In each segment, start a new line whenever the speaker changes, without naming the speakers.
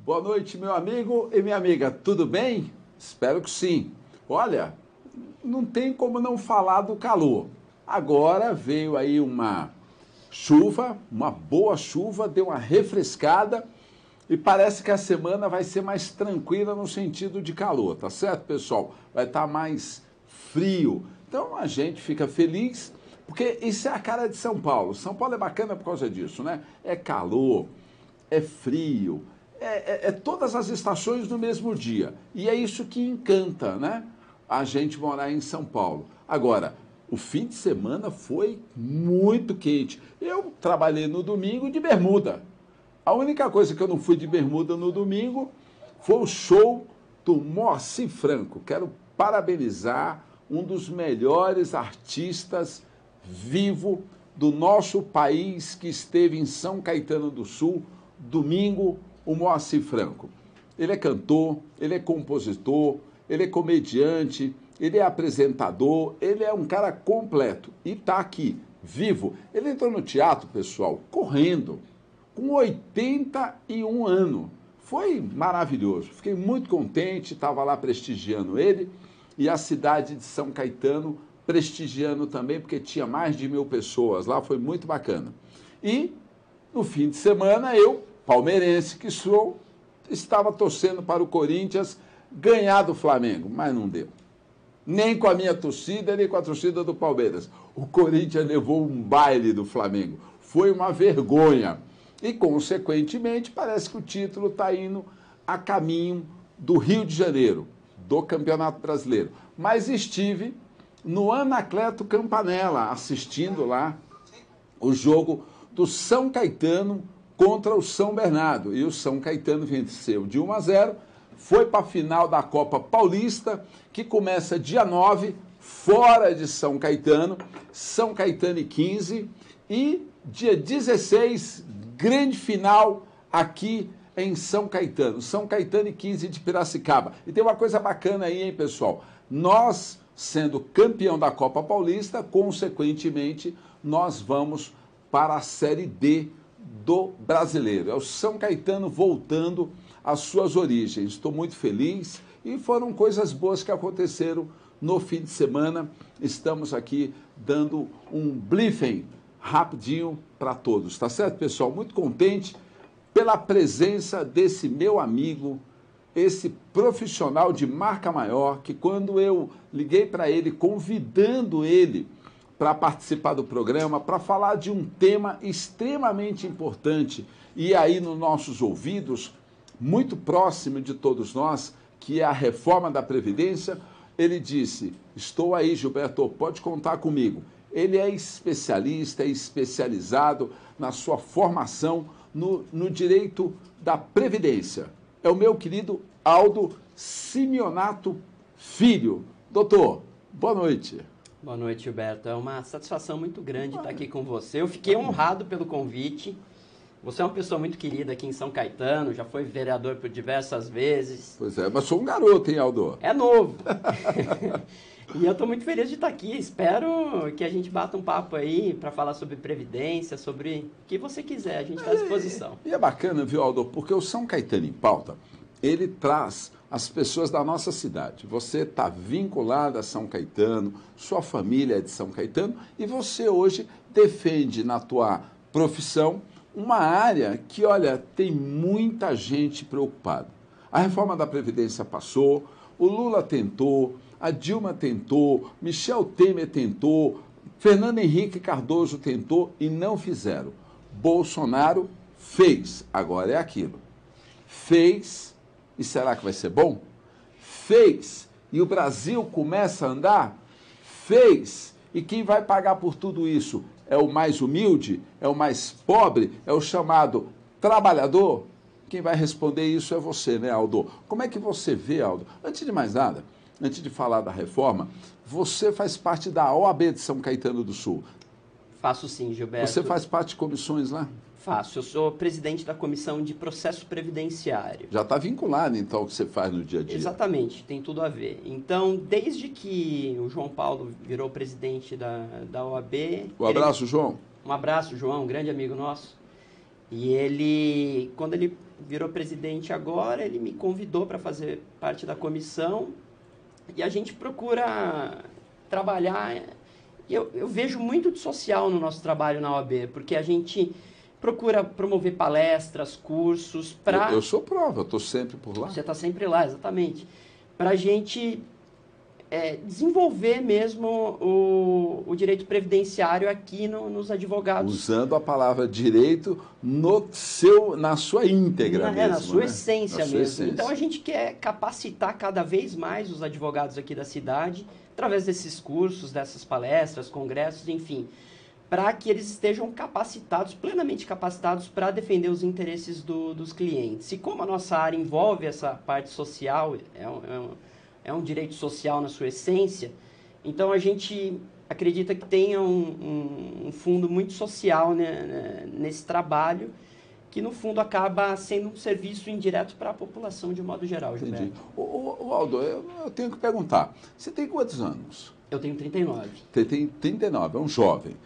Boa noite, meu amigo e minha amiga. Tudo bem? Espero que sim. Olha, não tem como não falar do calor. Agora veio aí uma chuva, uma boa chuva, deu uma refrescada e parece que a semana vai ser mais tranquila no sentido de calor, tá certo, pessoal? Vai estar mais frio. Então a gente fica feliz, porque isso é a cara de São Paulo. São Paulo é bacana por causa disso, né? É calor, é frio, é todas as estações no mesmo dia. E é isso que encanta, né? A gente morar em São Paulo. Agora, o fim de semana foi muito quente. Eu trabalhei no domingo de bermuda. A única coisa que eu não fui de bermuda no domingo foi o show do Moacir Franco. Quero parabenizar um dos melhores artistas vivo do nosso país que esteve em São Caetano do Sul, domingo, o Moacir Franco. Ele é cantor, ele é compositor, ele é comediante, ele é apresentador, ele é um cara completo e está aqui, vivo. Ele entrou no teatro, pessoal, correndo, com 81 anos. Foi maravilhoso. Fiquei muito contente, estava lá prestigiando ele e a cidade de São Caetano prestigiando também, porque tinha mais de 1.000 pessoas lá, foi muito bacana. E no fim de semana eu, palmeirense que sou, estava torcendo para o Corinthians ganhar do Flamengo, mas não deu. Nem com a minha torcida, nem com a torcida do Palmeiras. O Corinthians levou um baile do Flamengo. Foi uma vergonha. E, consequentemente, parece que o título está indo a caminho do Rio de Janeiro, do Campeonato Brasileiro. Mas estive no Anacleto Campanella, assistindo lá o jogo do São Caetano contra o São Bernardo. E o São Caetano venceu de 1-0, foi para a final da Copa Paulista, que começa dia 9, fora de São Caetano e 15, e dia 16, grande final aqui em São Caetano e 15 de Piracicaba. E tem uma coisa bacana aí, hein, pessoal? Nós, sendo campeão da Copa Paulista, consequentemente, nós vamos para a Série D do Brasileiro. É o São Caetano voltando às suas origens. Estou muito feliz e foram coisas boas que aconteceram no fim de semana. Estamos aqui dando um briefing rapidinho para todos, tá certo, pessoal? Muito contente pela presença desse meu amigo, esse profissional de marca maior, que quando eu liguei para ele, convidando ele para participar do programa, para falar de um tema extremamente importante e aí nos nossos ouvidos, muito próximo de todos nós, que é a reforma da Previdência, ele disse, estou aí, Gilberto, pode contar comigo. Ele é especialista, é especializado na sua formação no direito da Previdência. É o meu querido Aldo Simeonato Filho. Doutor, boa noite.
Boa noite, Gilberto. É uma satisfação muito grande estar aqui com você. Eu fiquei honrado pelo convite. Você é uma pessoa muito querida aqui em São Caetano, já foi vereador por diversas vezes.
Pois é, mas sou um garoto, hein, Aldo?
É novo. E eu estou muito feliz de estar aqui. Espero que a gente bata um papo aí para falar sobre Previdência, sobre o que você quiser. A gente está à disposição.
E é bacana, viu, Aldo? Porque o São Caetano em Pauta, ele traz as pessoas da nossa cidade. Você está vinculado a São Caetano, sua família é de São Caetano, e você hoje defende na tua profissão uma área que, olha, tem muita gente preocupada. A reforma da Previdência passou, o Lula tentou, a Dilma tentou, Michel Temer tentou, Fernando Henrique Cardoso tentou e não fizeram. Bolsonaro fez, agora é aquilo. Fez, e será que vai ser bom? Fez, e o Brasil começa a andar? Fez, e quem vai pagar por tudo isso? É o mais humilde? É o mais pobre? É o chamado trabalhador? Quem vai responder isso é você, né, Aldo? Como é que você vê, Aldo? Antes de mais nada, antes de falar da reforma, você faz parte da OAB de São Caetano do Sul.
Faço sim, Gilberto.
Você faz parte de comissões lá?
Faço. Eu sou presidente da Comissão de Processo Previdenciário.
Já está vinculado, então, ao que você faz no dia a dia.
Exatamente, tem tudo a ver. Então, desde que o João Paulo virou presidente da OAB...
Um abraço, João.
Um abraço, João, um grande amigo nosso. E ele, quando ele virou presidente agora, ele me convidou para fazer parte da comissão e a gente procura trabalhar. Eu vejo muito de social no nosso trabalho na OAB, porque a gente procura promover palestras, cursos para...
Eu sou prova, eu estou sempre por lá.
Você está sempre lá, exatamente. Para a gente desenvolver mesmo o direito previdenciário aqui nos advogados.
Usando a palavra direito na sua íntegra mesmo.
Na sua
né?
essência
na sua
mesmo.
Essência.
Então a gente quer capacitar cada vez mais os advogados aqui da cidade, através desses cursos, dessas palestras, congressos, enfim, para que eles estejam capacitados, plenamente capacitados para defender os interesses dos clientes. E como a nossa área envolve essa parte social, é um direito social na sua essência, então a gente acredita que tenha um fundo muito social, né, nesse trabalho, que no fundo acaba sendo um serviço indireto para a população de modo geral, Gilberto.
Entendi. Aldo, eu tenho que perguntar, você tem quantos anos?
Eu tenho 39.
Você tem 39, é um jovem.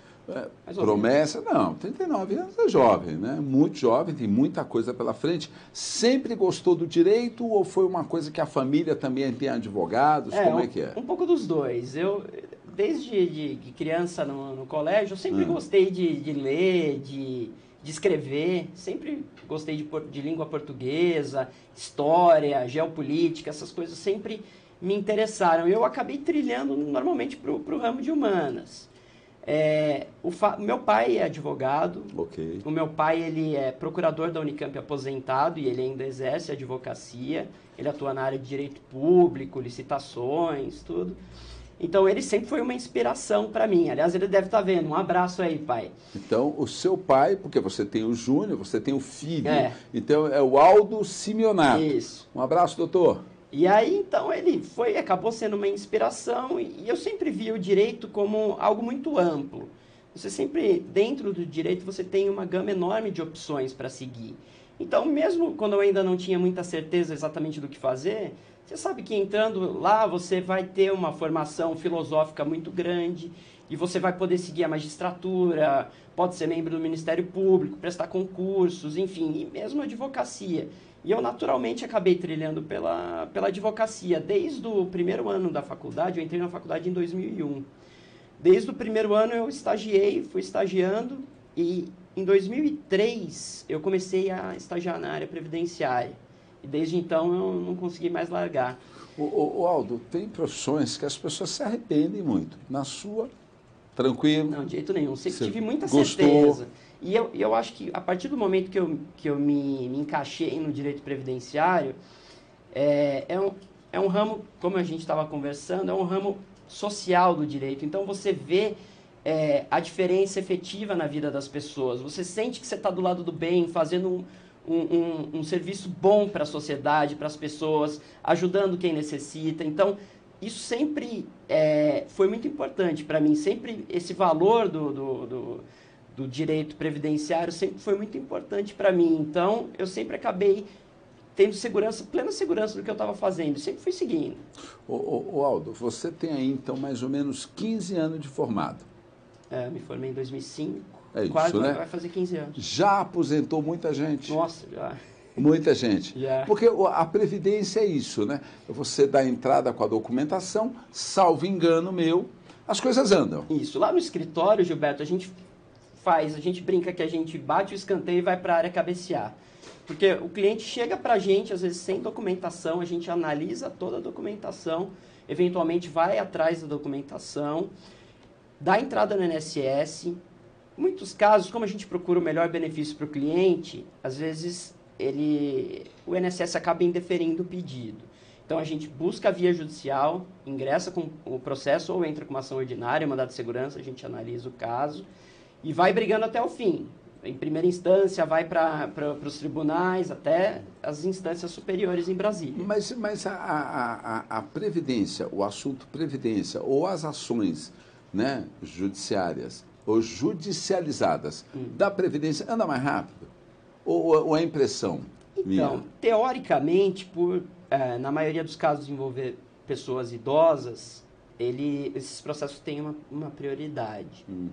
Promessa, não, 39 anos é jovem, né? Muito jovem, tem muita coisa pela frente. Sempre gostou do direito ou foi uma coisa que a família também tem advogados? Como é que é?
Um pouco dos dois. Eu, desde de criança no colégio, eu sempre gostei de ler, de escrever, sempre gostei de língua portuguesa, história, geopolítica, essas coisas sempre me interessaram. Eu acabei trilhando normalmente para o ramo de humanas. Meu pai é advogado.
Okay.
O meu pai ele é procurador da Unicamp aposentado e ele ainda exerce a advocacia. Ele atua na área de direito público, licitações, tudo. Então ele sempre foi uma inspiração para mim. Aliás, ele deve estar vendo. Um abraço aí, pai.
Então, o seu pai, porque você tem o Júnior, você tem o filho. Então é o Aldo Simeonato.
Isso.
Um abraço, doutor.
E aí, então, ele acabou sendo uma inspiração e eu sempre vi o direito como algo muito amplo. Você sempre, dentro do direito, você tem uma gama enorme de opções para seguir. Então, mesmo quando eu ainda não tinha muita certeza exatamente do que fazer, você sabe que entrando lá você vai ter uma formação filosófica muito grande e você vai poder seguir a magistratura, pode ser membro do Ministério Público, prestar concursos, enfim, e mesmo a advocacia. E eu, naturalmente, acabei trilhando pela advocacia. Desde o primeiro ano da faculdade, eu entrei na faculdade em 2001. Desde o primeiro ano eu fui estagiando, e em 2003 eu comecei a estagiar na área previdenciária. E desde então eu não consegui mais largar.
Aldo, tem profissões que as pessoas se arrependem muito. Na sua, tranquilo?
Não, de jeito nenhum. Sempre tive muita
gostou?
certeza. E eu acho que a partir do momento que eu me encaixei no direito previdenciário, é um ramo, como a gente estava conversando, é um ramo social do direito. Então você vê a diferença efetiva na vida das pessoas. Você sente que você está do lado do bem, fazendo um serviço bom para a sociedade, para as pessoas, ajudando quem necessita. Então, isso sempre foi muito importante para mim. Sempre esse valor do direito previdenciário sempre foi muito importante para mim. Então, eu sempre acabei tendo plena segurança do que eu estava fazendo. Sempre fui seguindo.
Aldo, você tem aí, então, mais ou menos 15 anos de formado.
Me formei em 2005.
É isso,
quase,
né?
Vai fazer 15 anos.
Já aposentou muita gente?
Nossa, já.
Muita gente.
Já.
Porque a Previdência é isso, né? Você dá entrada com a documentação, salvo engano meu, as coisas andam.
Isso. Lá no escritório, Gilberto, a gente brinca que a gente bate o escanteio e vai para a área cabecear. Porque o cliente chega para a gente, às vezes, sem documentação, a gente analisa toda a documentação, eventualmente vai atrás da documentação, dá entrada no INSS. Em muitos casos, como a gente procura o melhor benefício para o cliente, às vezes o INSS acaba indeferindo o pedido. Então, a gente busca a via judicial, ingressa com o processo ou entra com uma ação ordinária, mandado de segurança, a gente analisa o caso e vai brigando até o fim. Em primeira instância, vai para os tribunais, até as instâncias superiores em Brasília.
Mas a Previdência, o assunto Previdência, ou as ações, né, judiciárias, ou judicializadas da Previdência, anda mais rápido? Ou é impressão minha?
Então, teoricamente, na maioria dos casos envolver pessoas idosas, esses processos têm uma prioridade.
Uhum.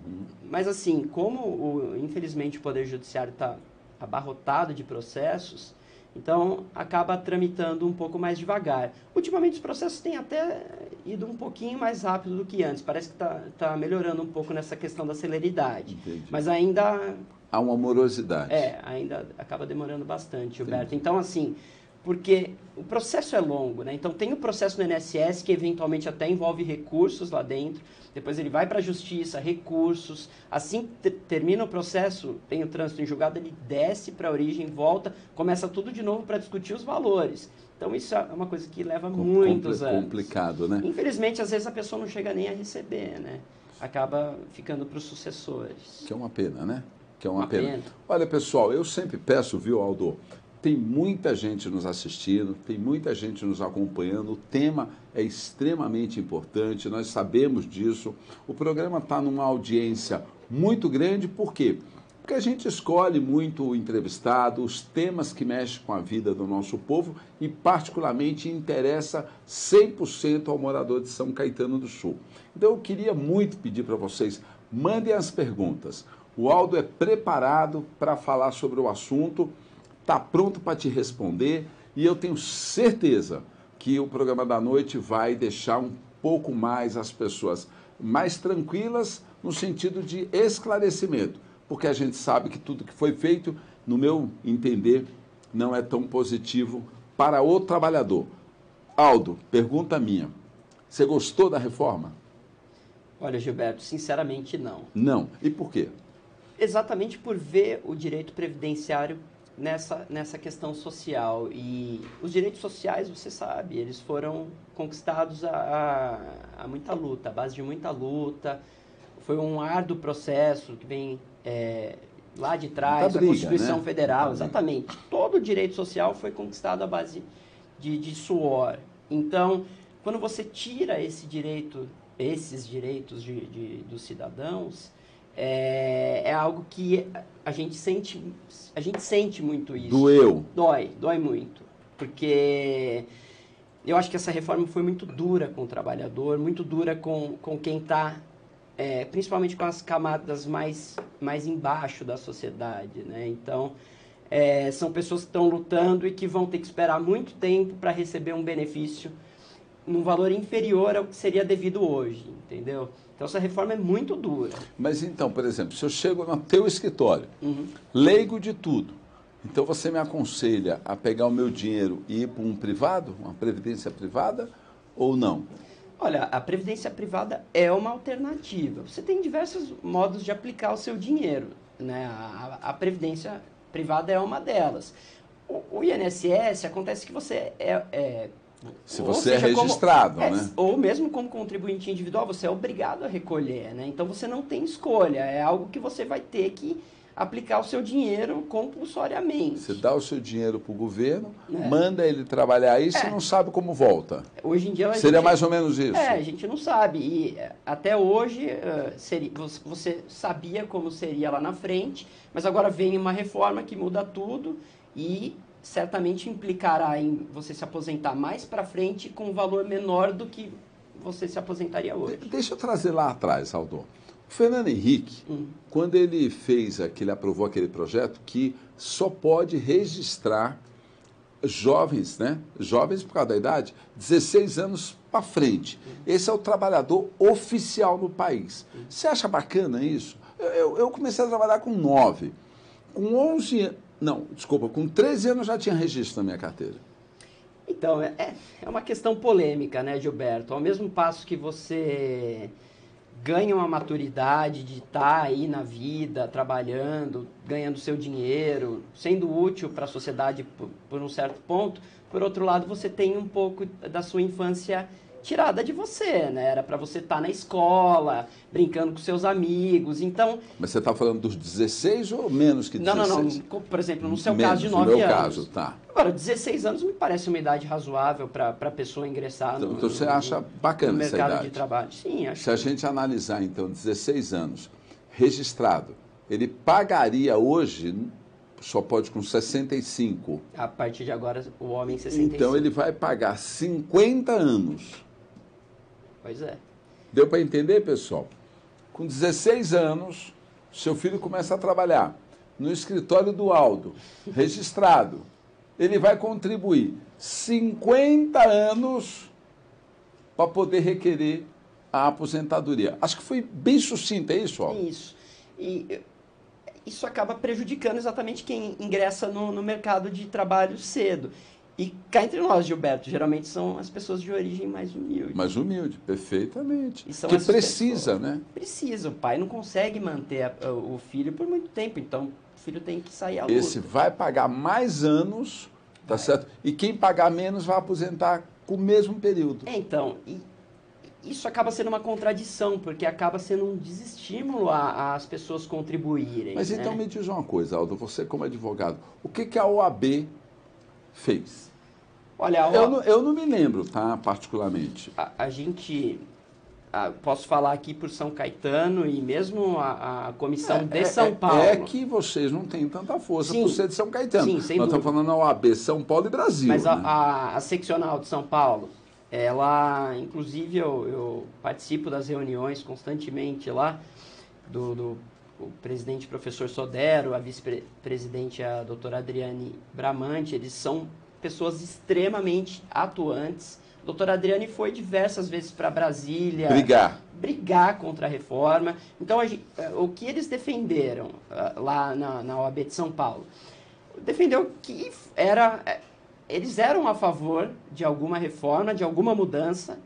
Mas assim, como infelizmente o Poder Judiciário está abarrotado de processos, então acaba tramitando um pouco mais devagar. Ultimamente os processos têm até ido um pouquinho mais rápido do que antes, parece que está melhorando um pouco nessa questão da celeridade.
Entendi.
Mas ainda...
Há uma morosidade.
ainda acaba demorando bastante, Gilberto. Então, assim, porque o processo é longo, né? Então, tem o processo no INSS, que eventualmente até envolve recursos lá dentro, depois ele vai para a justiça, recursos, assim termina o processo, tem o trânsito em julgado, ele desce para a origem, volta, começa tudo de novo para discutir os valores. Então, isso é uma coisa que leva muitos anos.
Complicado, né?
Infelizmente, às vezes a pessoa não chega nem a receber, né? Acaba ficando para os sucessores.
Que é uma pena, né? Que é uma pena. Olha, pessoal, eu sempre peço, viu, Aldo? Tem muita gente nos assistindo, tem muita gente nos acompanhando, o tema é extremamente importante, nós sabemos disso. O programa está numa audiência muito grande, por quê? Porque a gente escolhe muito o entrevistado, os temas que mexem com a vida do nosso povo e particularmente interessa 100% ao morador de São Caetano do Sul. Então eu queria muito pedir para vocês, mandem as perguntas. O Aldo é preparado para falar sobre o assunto, está pronto para te responder e eu tenho certeza que o programa da noite vai deixar um pouco mais as pessoas mais tranquilas no sentido de esclarecimento, porque a gente sabe que tudo que foi feito, no meu entender, não é tão positivo para o trabalhador. Aldo, pergunta minha, você gostou da reforma?
Olha, Gilberto, sinceramente não.
Não. E por quê?
Exatamente por ver o direito previdenciário nessa questão social. E os direitos sociais, você sabe, eles foram conquistados a muita luta, à base de muita luta. Foi um árduo processo que vem lá de trás, da Constituição Federal, exatamente. Todo o direito social foi conquistado à base de suor. Então, quando você tira esses direitos dos cidadãos, é algo que a gente sente muito isso. Dói muito. Porque eu acho que essa reforma foi muito dura com o trabalhador, muito dura com quem está, principalmente com as camadas mais embaixo da sociedade, né? Então, são pessoas que estão lutando e que vão ter que esperar muito tempo para receber um benefício num valor inferior ao que seria devido hoje, entendeu? Então, essa reforma é muito dura.
Mas então, por exemplo, se eu chego no teu escritório, leigo de tudo, então você me aconselha a pegar o meu dinheiro e ir para um privado, uma previdência privada, ou não?
Olha, a previdência privada é uma alternativa. Você tem diversos modos de aplicar o seu dinheiro, né? A previdência privada é uma delas. O INSS, acontece que você
se você é registrado, né?
Ou mesmo como contribuinte individual, você é obrigado a recolher, né? Então você não tem escolha, é algo que você vai ter que aplicar o seu dinheiro compulsoriamente.
Você dá o seu dinheiro para o governo, manda ele trabalhar aí, você não sabe como volta.
Hoje em dia
seria mais ou menos isso.
A gente não sabe. E até hoje você sabia como seria lá na frente, mas agora vem uma reforma que muda tudo e certamente implicará em você se aposentar mais para frente com um valor menor do que você se aposentaria hoje.
Deixa eu trazer lá atrás, Aldo. O Fernando Henrique, quando ele aprovou aquele projeto que só pode registrar jovens, né? Jovens por causa da idade, 16 anos para frente. Esse é o trabalhador oficial no país. Você acha bacana isso? Eu comecei a trabalhar com 9. Com 11 anos... Não, desculpa, com 13 anos já tinha registro na minha carteira.
Então, é uma questão polêmica, né, Gilberto? Ao mesmo passo que você ganha uma maturidade de estar aí na vida, trabalhando, ganhando seu dinheiro, sendo útil para a sociedade por um certo ponto, por outro lado, você tem um pouco da sua infância tirada de você, né? Era para você estar na escola, brincando com seus amigos, então...
Mas você está falando dos 16 ou menos que 16?
Não. Por exemplo, no seu caso de 9 anos.
No meu caso, tá.
Agora, 16 anos me parece uma idade razoável para a pessoa ingressar
então você acha bacana essa idade?
No mercado de trabalho. Sim, acho.
Se a gente analisar, então, 16 anos, registrado, ele pagaria hoje, só pode com 65.
A partir de agora, o homem 65.
Então ele vai pagar 50 anos.
Pois é.
Deu para entender, pessoal? Com 16 anos, seu filho começa a trabalhar. no escritório do Aldo, registrado, ele vai contribuir 50 anos para poder requerer a aposentadoria. Acho que foi bem sucinto, é isso, Aldo?
Isso. E isso acaba prejudicando exatamente quem ingressa no mercado de trabalho cedo. E cá entre nós, Gilberto, geralmente são as pessoas de origem mais humilde.
Mais humilde, perfeitamente.
E são
que
essas
precisa,
pessoas.
né?
Precisa. O pai não consegue manter o filho por muito tempo, então o filho tem que sair à luta.
Esse vai pagar mais anos, tá certo? E quem pagar menos vai aposentar com o mesmo período.
Então, isso acaba sendo uma contradição, porque acaba sendo um desestímulo às pessoas contribuírem.
Mas então
né?
me diz uma coisa, Aldo, você como advogado, o que a OAB fez?
Olha,
Eu não me lembro, tá, particularmente.
a gente... posso falar aqui por São Caetano e mesmo a comissão de São Paulo.
É que vocês não têm tanta força
Sim,
por ser de São Caetano.
sim, sem
Nós estamos
dúvida.
falando da OAB, São Paulo e Brasil.
Mas
né?
a seccional de São Paulo, ela, inclusive eu participo das reuniões constantemente lá, o presidente professor Sodero, a vice-presidente a doutora Adriane Bramante, eles são pessoas extremamente atuantes. A doutora Adriane foi diversas vezes para Brasília brigar contra a reforma. Então, o que eles defenderam lá na OAB de São Paulo? Defendeu que eles eram a favor de alguma reforma, de alguma mudança,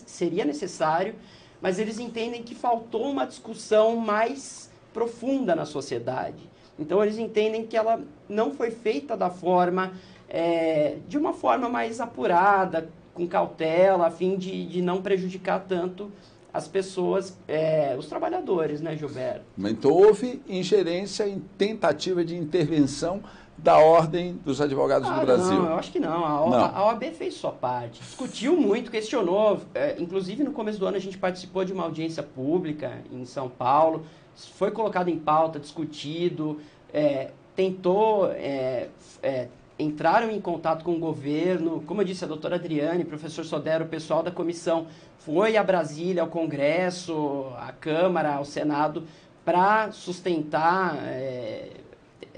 seria necessário, mas eles entendem que faltou uma discussão mais profunda na sociedade. Então, eles entendem que ela não foi feita de uma forma mais apurada, com cautela, a fim de não prejudicar tanto as pessoas, os trabalhadores, né, Gilberto?
Então houve ingerência em tentativa de intervenção da Ordem dos Advogados do Brasil.
Não, eu acho que não. A OAB fez sua parte. Discutiu muito, questionou. Inclusive, no começo do ano, a gente participou de uma audiência pública em São Paulo. Foi colocado em pauta, discutido, tentou... entraram em contato com o governo, como eu disse, a doutora Adriane, o professor Sodero, o pessoal da comissão foi a Brasília, ao Congresso, à Câmara, ao Senado, para sustentar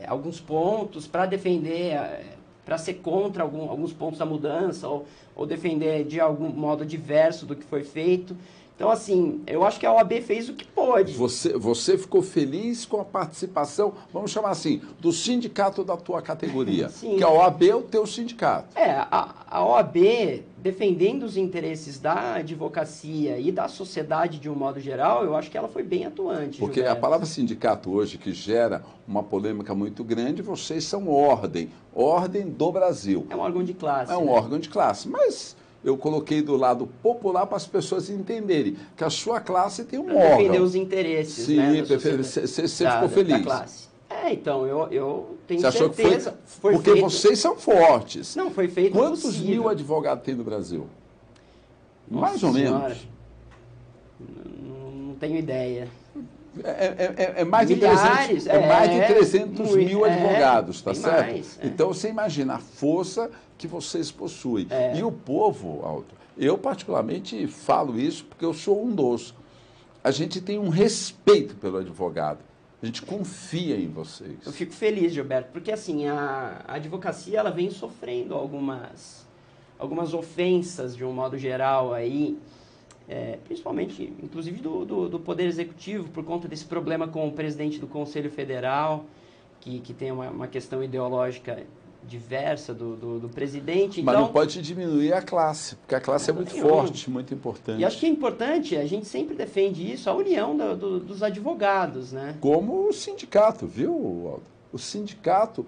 alguns pontos, para defender, para ser contra alguns pontos da mudança, ou defender de algum modo diverso do que foi feito. Então, assim, eu acho que a OAB fez o que pôde.
Você ficou feliz com a participação, vamos chamar assim, do sindicato da tua categoria.
Sim.
Que a OAB é o teu sindicato.
A OAB, defendendo os interesses da advocacia e da sociedade de um modo geral, eu acho que ela foi bem atuante.
Porque
Gilberto.
a palavra sindicato hoje, que gera uma polêmica muito grande, vocês são ordem do Brasil.
É um órgão de classe.
É um
né?
órgão de classe, mas... Eu coloquei do lado popular para as pessoas entenderem que a sua classe tem um órgão.
Defender os interesses,
Sim,
né?
Você ficou feliz.
Da classe. Então, eu tenho
Você achou
certeza.
que foi porque feito... vocês são fortes.
Não, foi feito
Quantos
possível.
mil advogados tem no Brasil?
Nossa
Mais ou
senhora.
menos.
Não tenho ideia.
É mais
Milhares,
de 300 mil advogados, tá certo?
Mais,
Então, você imagina a força que vocês possuem. E o povo, Aldo, eu particularmente falo isso porque eu sou um dos. A gente tem um respeito pelo advogado. A gente confia em vocês.
Eu fico feliz, Gilberto, porque assim, a advocacia ela vem sofrendo algumas ofensas de um modo geral aí, principalmente, inclusive do Poder Executivo, por conta desse problema com o presidente do Conselho Federal, que tem uma questão ideológica diversa do presidente.
Mas
então,
não pode diminuir a classe, porque a classe é muito forte, muito importante.
E acho que é importante, a gente sempre defende isso, a união dos advogados, né?
Como o sindicato, viu, Aldo? O sindicato,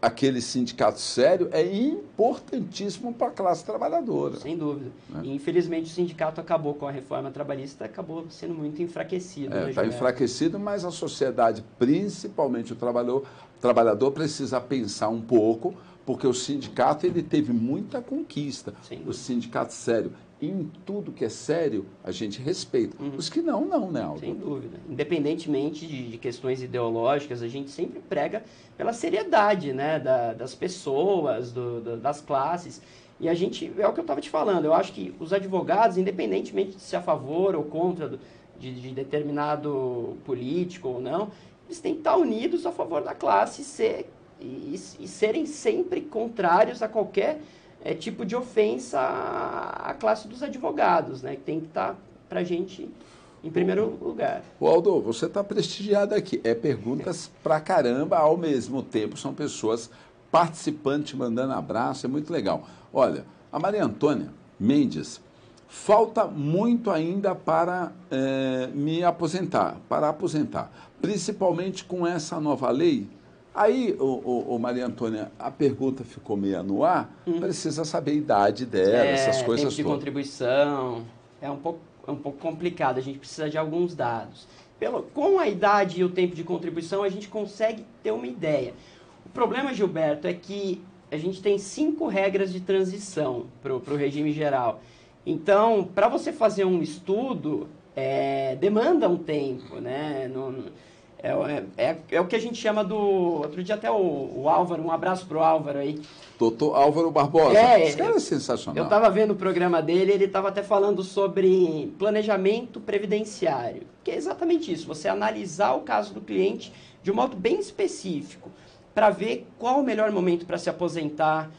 aquele sindicato sério, é importantíssimo para a classe trabalhadora.
Sem dúvida. E, infelizmente, o sindicato acabou com a reforma trabalhista, acabou sendo muito enfraquecido.
Está enfraquecido, mas a sociedade, principalmente o trabalhador, precisa pensar um pouco, porque o sindicato ele teve muita conquista. O sindicato sério. Em tudo que é sério, a gente respeita. Os que não, né, Aldo?
Sem dúvida. Independentemente de questões ideológicas, a gente sempre prega pela seriedade, né, das pessoas, das classes. E a gente, é o que eu estava te falando, eu acho que os advogados, independentemente de ser a favor ou contra de determinado político ou não, eles têm que estar unidos a favor da classe e serem sempre contrários a qualquer tipo de ofensa à classe dos advogados, né? Que tem que estar para a gente em primeiro lugar.
O Aldo, você está prestigiado aqui. É perguntas pra caramba, ao mesmo tempo são pessoas participantes mandando abraço, é muito legal. Olha, a Maria Antônia Mendes, falta muito ainda para me aposentar, principalmente com essa nova lei. Aí, Maria Antônia, a pergunta ficou meio no ar, precisa saber a idade dela, essas coisas
tempo de contribuição, é um pouco complicado, a gente precisa de alguns dados. Com a idade e o tempo de contribuição, a gente consegue ter uma ideia. O problema, Gilberto, é que a gente tem 5 regras de transição para o regime geral. Então, para você fazer um estudo, demanda um tempo, né? É o que a gente chama do... Outro dia até o Álvaro, um abraço para o Álvaro aí.
Doutor Álvaro Barbosa, esse cara é sensacional.
Eu estava vendo o programa dele, ele estava até falando sobre planejamento previdenciário, que é exatamente isso, você analisar o caso do cliente de um modo bem específico, para ver qual o melhor momento para se aposentar,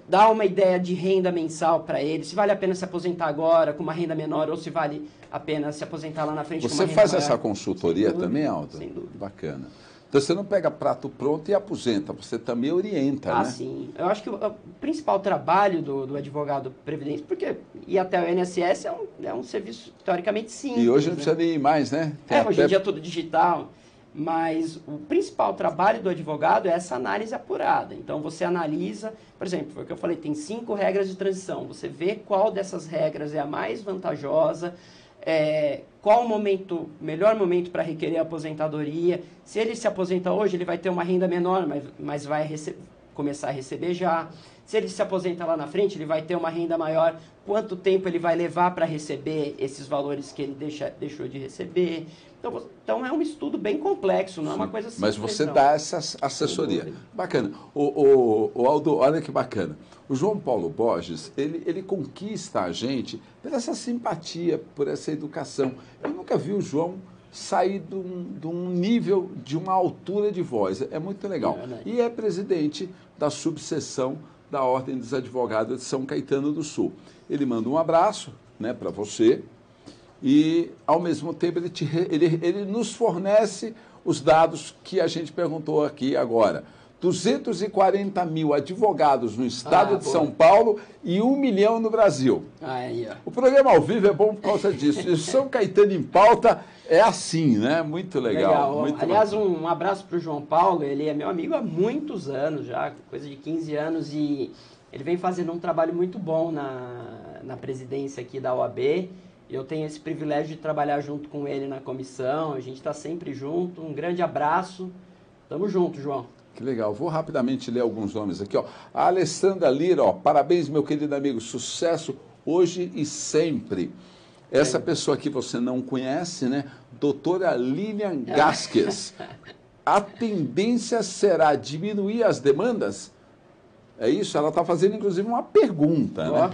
dar uma ideia de renda mensal para ele, se vale a pena se aposentar agora com uma renda menor ou se vale a pena se aposentar lá na frente com uma renda
faz
maior.
Essa consultoria também, Aldo?
Sem dúvida.
Bacana. Então você não pega prato pronto e aposenta, você também orienta, né?
Sim. Eu acho que o principal trabalho do advogado previdência, porque ir até o INSS é um serviço teoricamente simples.
E hoje não precisa nem ir mais, né?
Hoje em dia é tudo digital. Mas o principal trabalho do advogado é essa análise apurada. Então, você analisa, por exemplo, foi o que eu falei, tem 5 regras de transição. Você vê qual dessas regras é a mais vantajosa, qual o melhor momento para requerer a aposentadoria. Se ele se aposenta hoje, ele vai ter uma renda menor, mas vai começar a receber já. Se ele se aposenta lá na frente, ele vai ter uma renda maior. Quanto tempo ele vai levar para receber esses valores que ele deixou de receber? Então é um estudo bem complexo, não é uma coisa simples.
Mas você dá essa assessoria. Bacana. O Aldo, olha que bacana. O João Paulo Borges, ele conquista a gente por essa simpatia, por essa educação. Eu nunca vi o João sair de um nível, de uma altura de voz. É muito legal. E é presidente da subseção da Ordem dos Advogados de São Caetano do Sul. Ele manda um abraço, né, para você e, ao mesmo tempo, ele nos fornece os dados que a gente perguntou aqui agora. 240 mil advogados no estado de São Paulo e 1 milhão no Brasil.
Aí, ó.
O programa ao vivo é bom por causa disso. E São Caetano em Pauta é assim, né? Muito legal. Muito
Aliás, um abraço para o João Paulo. Ele é meu amigo há muitos anos já, coisa de 15 anos, e ele vem fazendo um trabalho muito bom na presidência aqui da OAB. Eu tenho esse privilégio de trabalhar junto com ele na comissão. A gente está sempre junto. Um grande abraço. Tamo junto, João.
Que legal. Vou rapidamente ler alguns nomes aqui. A Alessandra Lira, parabéns, meu querido amigo. Sucesso hoje e sempre. Essa pessoa aqui você não conhece, né? Doutora Lilian Gasques. A tendência será diminuir as demandas? É isso? Ela está fazendo, inclusive, uma pergunta, né?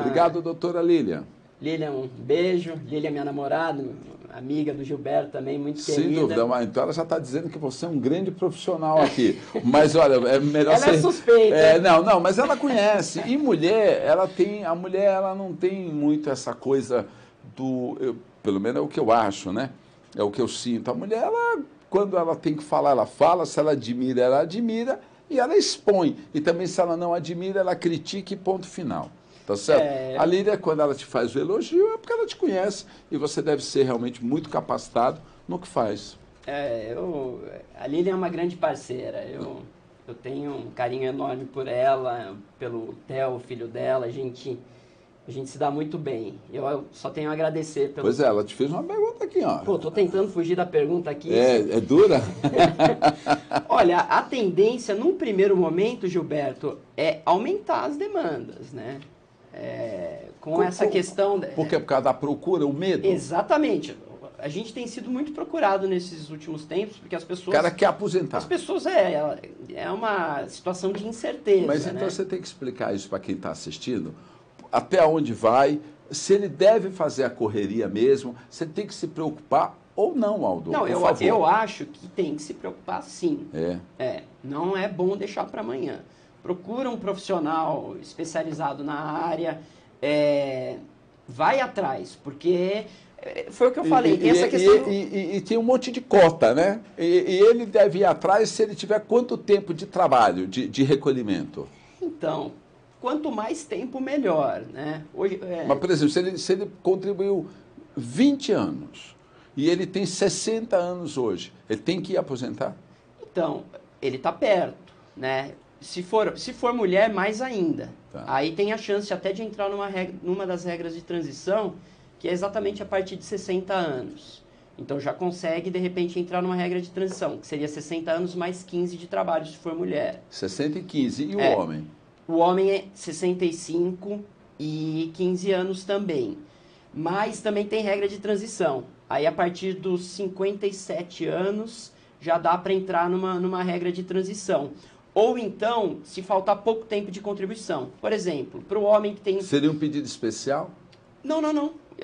Obrigado, doutora Lilian.
Lilian, um beijo. Lilian, minha namorada, amiga do Gilberto também, muito querida.
Sem dúvida, mas então ela já está dizendo que você é um grande profissional aqui. Mas olha, é melhor
ela é suspeita.
Não, mas ela conhece. E a mulher ela não tem muito essa coisa pelo menos é o que eu acho, né? É o que eu sinto. A mulher, quando ela tem que falar, ela fala, se ela admira e ela expõe. E também se ela não admira, ela critica e ponto final. Tá certo? A Lília, quando ela te faz o elogio, é porque ela te conhece e você deve ser realmente muito capacitado no que faz.
A Lília é uma grande parceira. Eu tenho um carinho enorme por ela, pelo Theo, o filho dela. A gente se dá muito bem. Eu só tenho a agradecer pelo...
Pois é, ela te fez uma pergunta aqui, ó.
Tô tentando fugir da pergunta aqui.
É dura?
Olha, a tendência, num primeiro momento, Gilberto, é aumentar as demandas, né? Essa questão...
Por quê? Por causa da procura, o medo?
Exatamente. A gente tem sido muito procurado nesses últimos tempos, porque as pessoas...
O cara quer aposentar.
As pessoas, é uma situação de incerteza.
Mas então
né?
Você tem que explicar isso para quem está assistindo, até onde vai, se ele deve fazer a correria mesmo, você tem que se preocupar ou não, Aldo?
Não,
por favor.
eu acho que tem que se preocupar sim.
É.
Não é bom deixar para amanhã. Procura um profissional especializado na área, vai atrás, porque foi o que eu falei, tem essa questão...
E tem um monte de cota, né? E ele deve ir atrás se ele tiver quanto tempo de trabalho, de recolhimento?
Então, quanto mais tempo, melhor, né? Hoje,
Mas, por exemplo, se ele contribuiu 20 anos e ele tem 60 anos hoje, ele tem que ir aposentar?
Então, ele está perto, né? Se for mulher, mais ainda.
Tá.
Aí tem a chance até de entrar numa das regras de transição, que é exatamente a partir de 60 anos. Então já consegue, de repente, entrar numa regra de transição, que seria 60 anos mais 15 de trabalho, se for mulher.
60 e 15. E o homem?
O homem é 65 e 15 anos também. Mas também tem regra de transição. Aí, a partir dos 57 anos, já dá para entrar numa regra de transição. Ou então, se faltar pouco tempo de contribuição. Por exemplo, para o homem que tem...
Seria um pedido especial?
Não.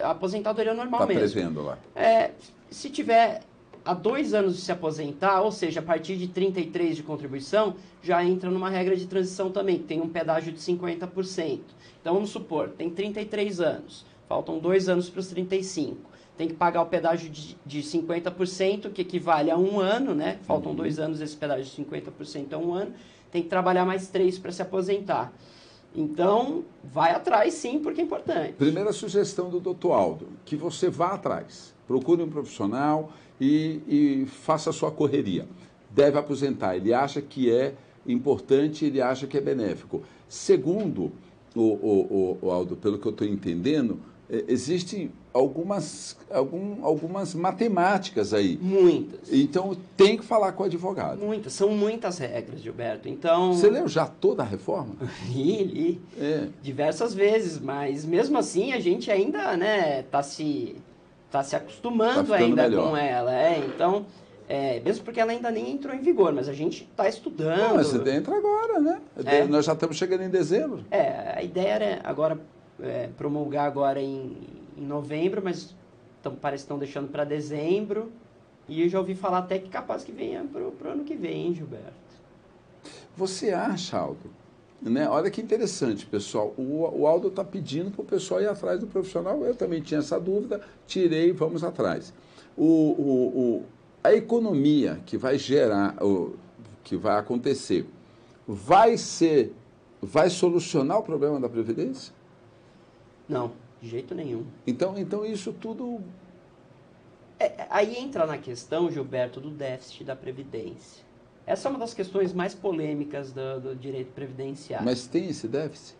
A aposentadoria normal mesmo.
Está prevendo lá.
Se tiver há 2 anos de se aposentar, ou seja, a partir de 33 de contribuição, já entra numa regra de transição também, que tem um pedágio de 50%. Então, vamos supor, tem 33 anos, faltam 2 anos para os 35. Tem que pagar o pedágio de 50%, que equivale a 1 ano, né? Faltam 2 anos, esse pedágio de 50% é 1 ano. Tem que trabalhar mais 3 para se aposentar. Então, vai atrás sim, porque é importante.
Primeira sugestão do Dr. Aldo, que você vá atrás. Procure um profissional e faça a sua correria. Deve aposentar. Ele acha que é importante, ele acha que é benéfico. Segundo, Aldo, pelo que eu estou entendendo, existem algumas matemáticas aí.
Muitas.
Então, tem que falar com o advogado.
Muitas. São muitas regras, Gilberto. Então...
Você leu já toda a reforma?
Li. Diversas vezes, mas mesmo assim a gente ainda, né, tá se acostumando ainda
melhor
com ela. Então, mesmo porque ela ainda nem entrou em vigor, mas a gente está estudando.
Não, mas você entra agora, né? Nós já estamos chegando em dezembro.
A ideia era agora promulgar agora em novembro, mas parece que estão deixando para dezembro. E eu já ouvi falar até que capaz que venha para o ano que vem, hein, Gilberto?
Você acha, Aldo? Né? Olha que interessante, pessoal. O Aldo está pedindo para o pessoal ir atrás do profissional. Eu também tinha essa dúvida, tirei, vamos atrás. A economia que vai gerar, que vai acontecer, vai solucionar o problema da Previdência?
Não, de jeito nenhum.
Então isso tudo...
Aí entra na questão, Gilberto, do déficit da Previdência. Essa é uma das questões mais polêmicas do direito previdenciário.
Mas tem esse déficit?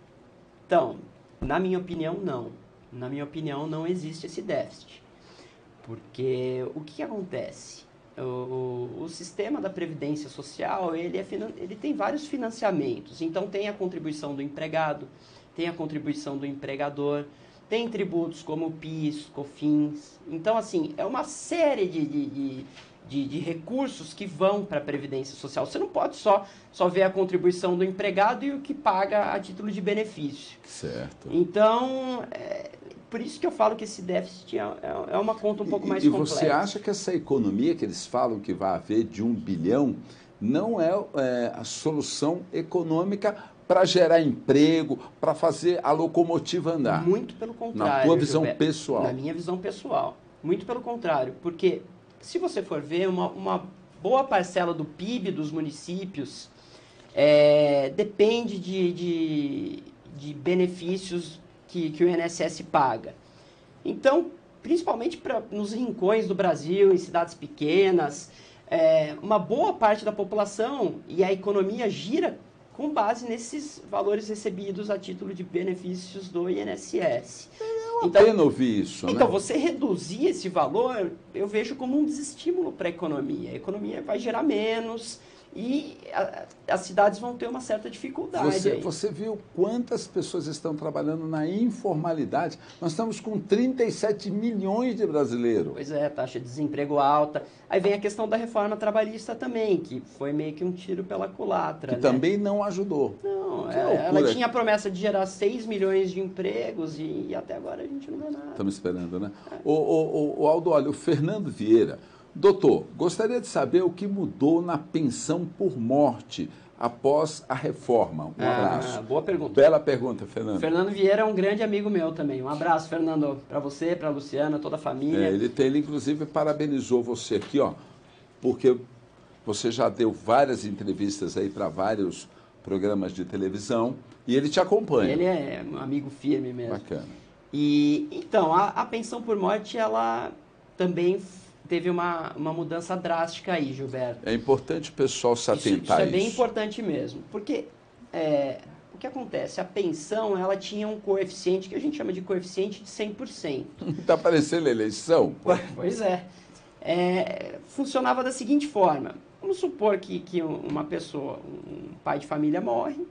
Então, na minha opinião, não. Na minha opinião, não existe esse déficit. Porque o que acontece? O sistema da Previdência Social, ele tem vários financiamentos. Então, tem a contribuição do empregado, tem a contribuição do empregador, tem tributos como o PIS, COFINS. Então, assim, é uma série de recursos que vão para a Previdência Social. Você não pode só ver a contribuição do empregado e o que paga a título de benefício.
Certo.
Então, por isso que eu falo que esse déficit é uma conta um pouco mais complexa.
E você acha que essa economia que eles falam que vai haver de 1 bilhão não é a solução econômica para gerar emprego, para fazer a locomotiva andar?
Muito pelo contrário.
Na tua visão pessoal?
Na minha visão pessoal. Muito pelo contrário, porque se você for ver, uma boa parcela do PIB dos municípios depende de benefícios que o INSS paga. Então, principalmente nos rincões do Brasil, em cidades pequenas, uma boa parte da população e a economia gira com base nesses valores recebidos a título de benefícios do INSS.
Então, pena ouvir isso,
então,
né?
você reduzir esse valor, eu vejo como um desestímulo para a economia. A economia vai gerar menos e as cidades vão ter uma certa dificuldade aí.
Você viu quantas pessoas estão trabalhando na informalidade? Nós estamos com 37 milhões de brasileiros.
Pois é, taxa de desemprego alta. Aí vem a questão da reforma trabalhista também, que foi meio que um tiro pela culatra.
Que também não ajudou.
Não, ela tinha a promessa de gerar 6 milhões de empregos e até agora a gente não vê nada.
Estamos esperando, né? O Aldo, olha, o Fernando Vieira. Doutor, gostaria de saber o que mudou na pensão por morte após a reforma. Um abraço.
Boa pergunta.
Bela pergunta, Fernando.
Fernando Vieira é um grande amigo meu também. Um abraço, Fernando, para você, para a Luciana, toda a família.
Ele inclusive parabenizou você aqui, ó, porque você já deu várias entrevistas aí para vários programas de televisão e ele te acompanha.
Ele é um amigo firme mesmo.
Bacana.
E então, a pensão por morte, ela também teve uma mudança drástica aí, Gilberto.
É importante o pessoal se atentar a isso.
Isso é bem importante mesmo, porque o que acontece? A pensão, ela tinha um coeficiente que a gente chama de coeficiente de 100%.
Está parecendo eleição?
Pois é. Funcionava da seguinte forma. Vamos supor que uma pessoa, um pai de família morre,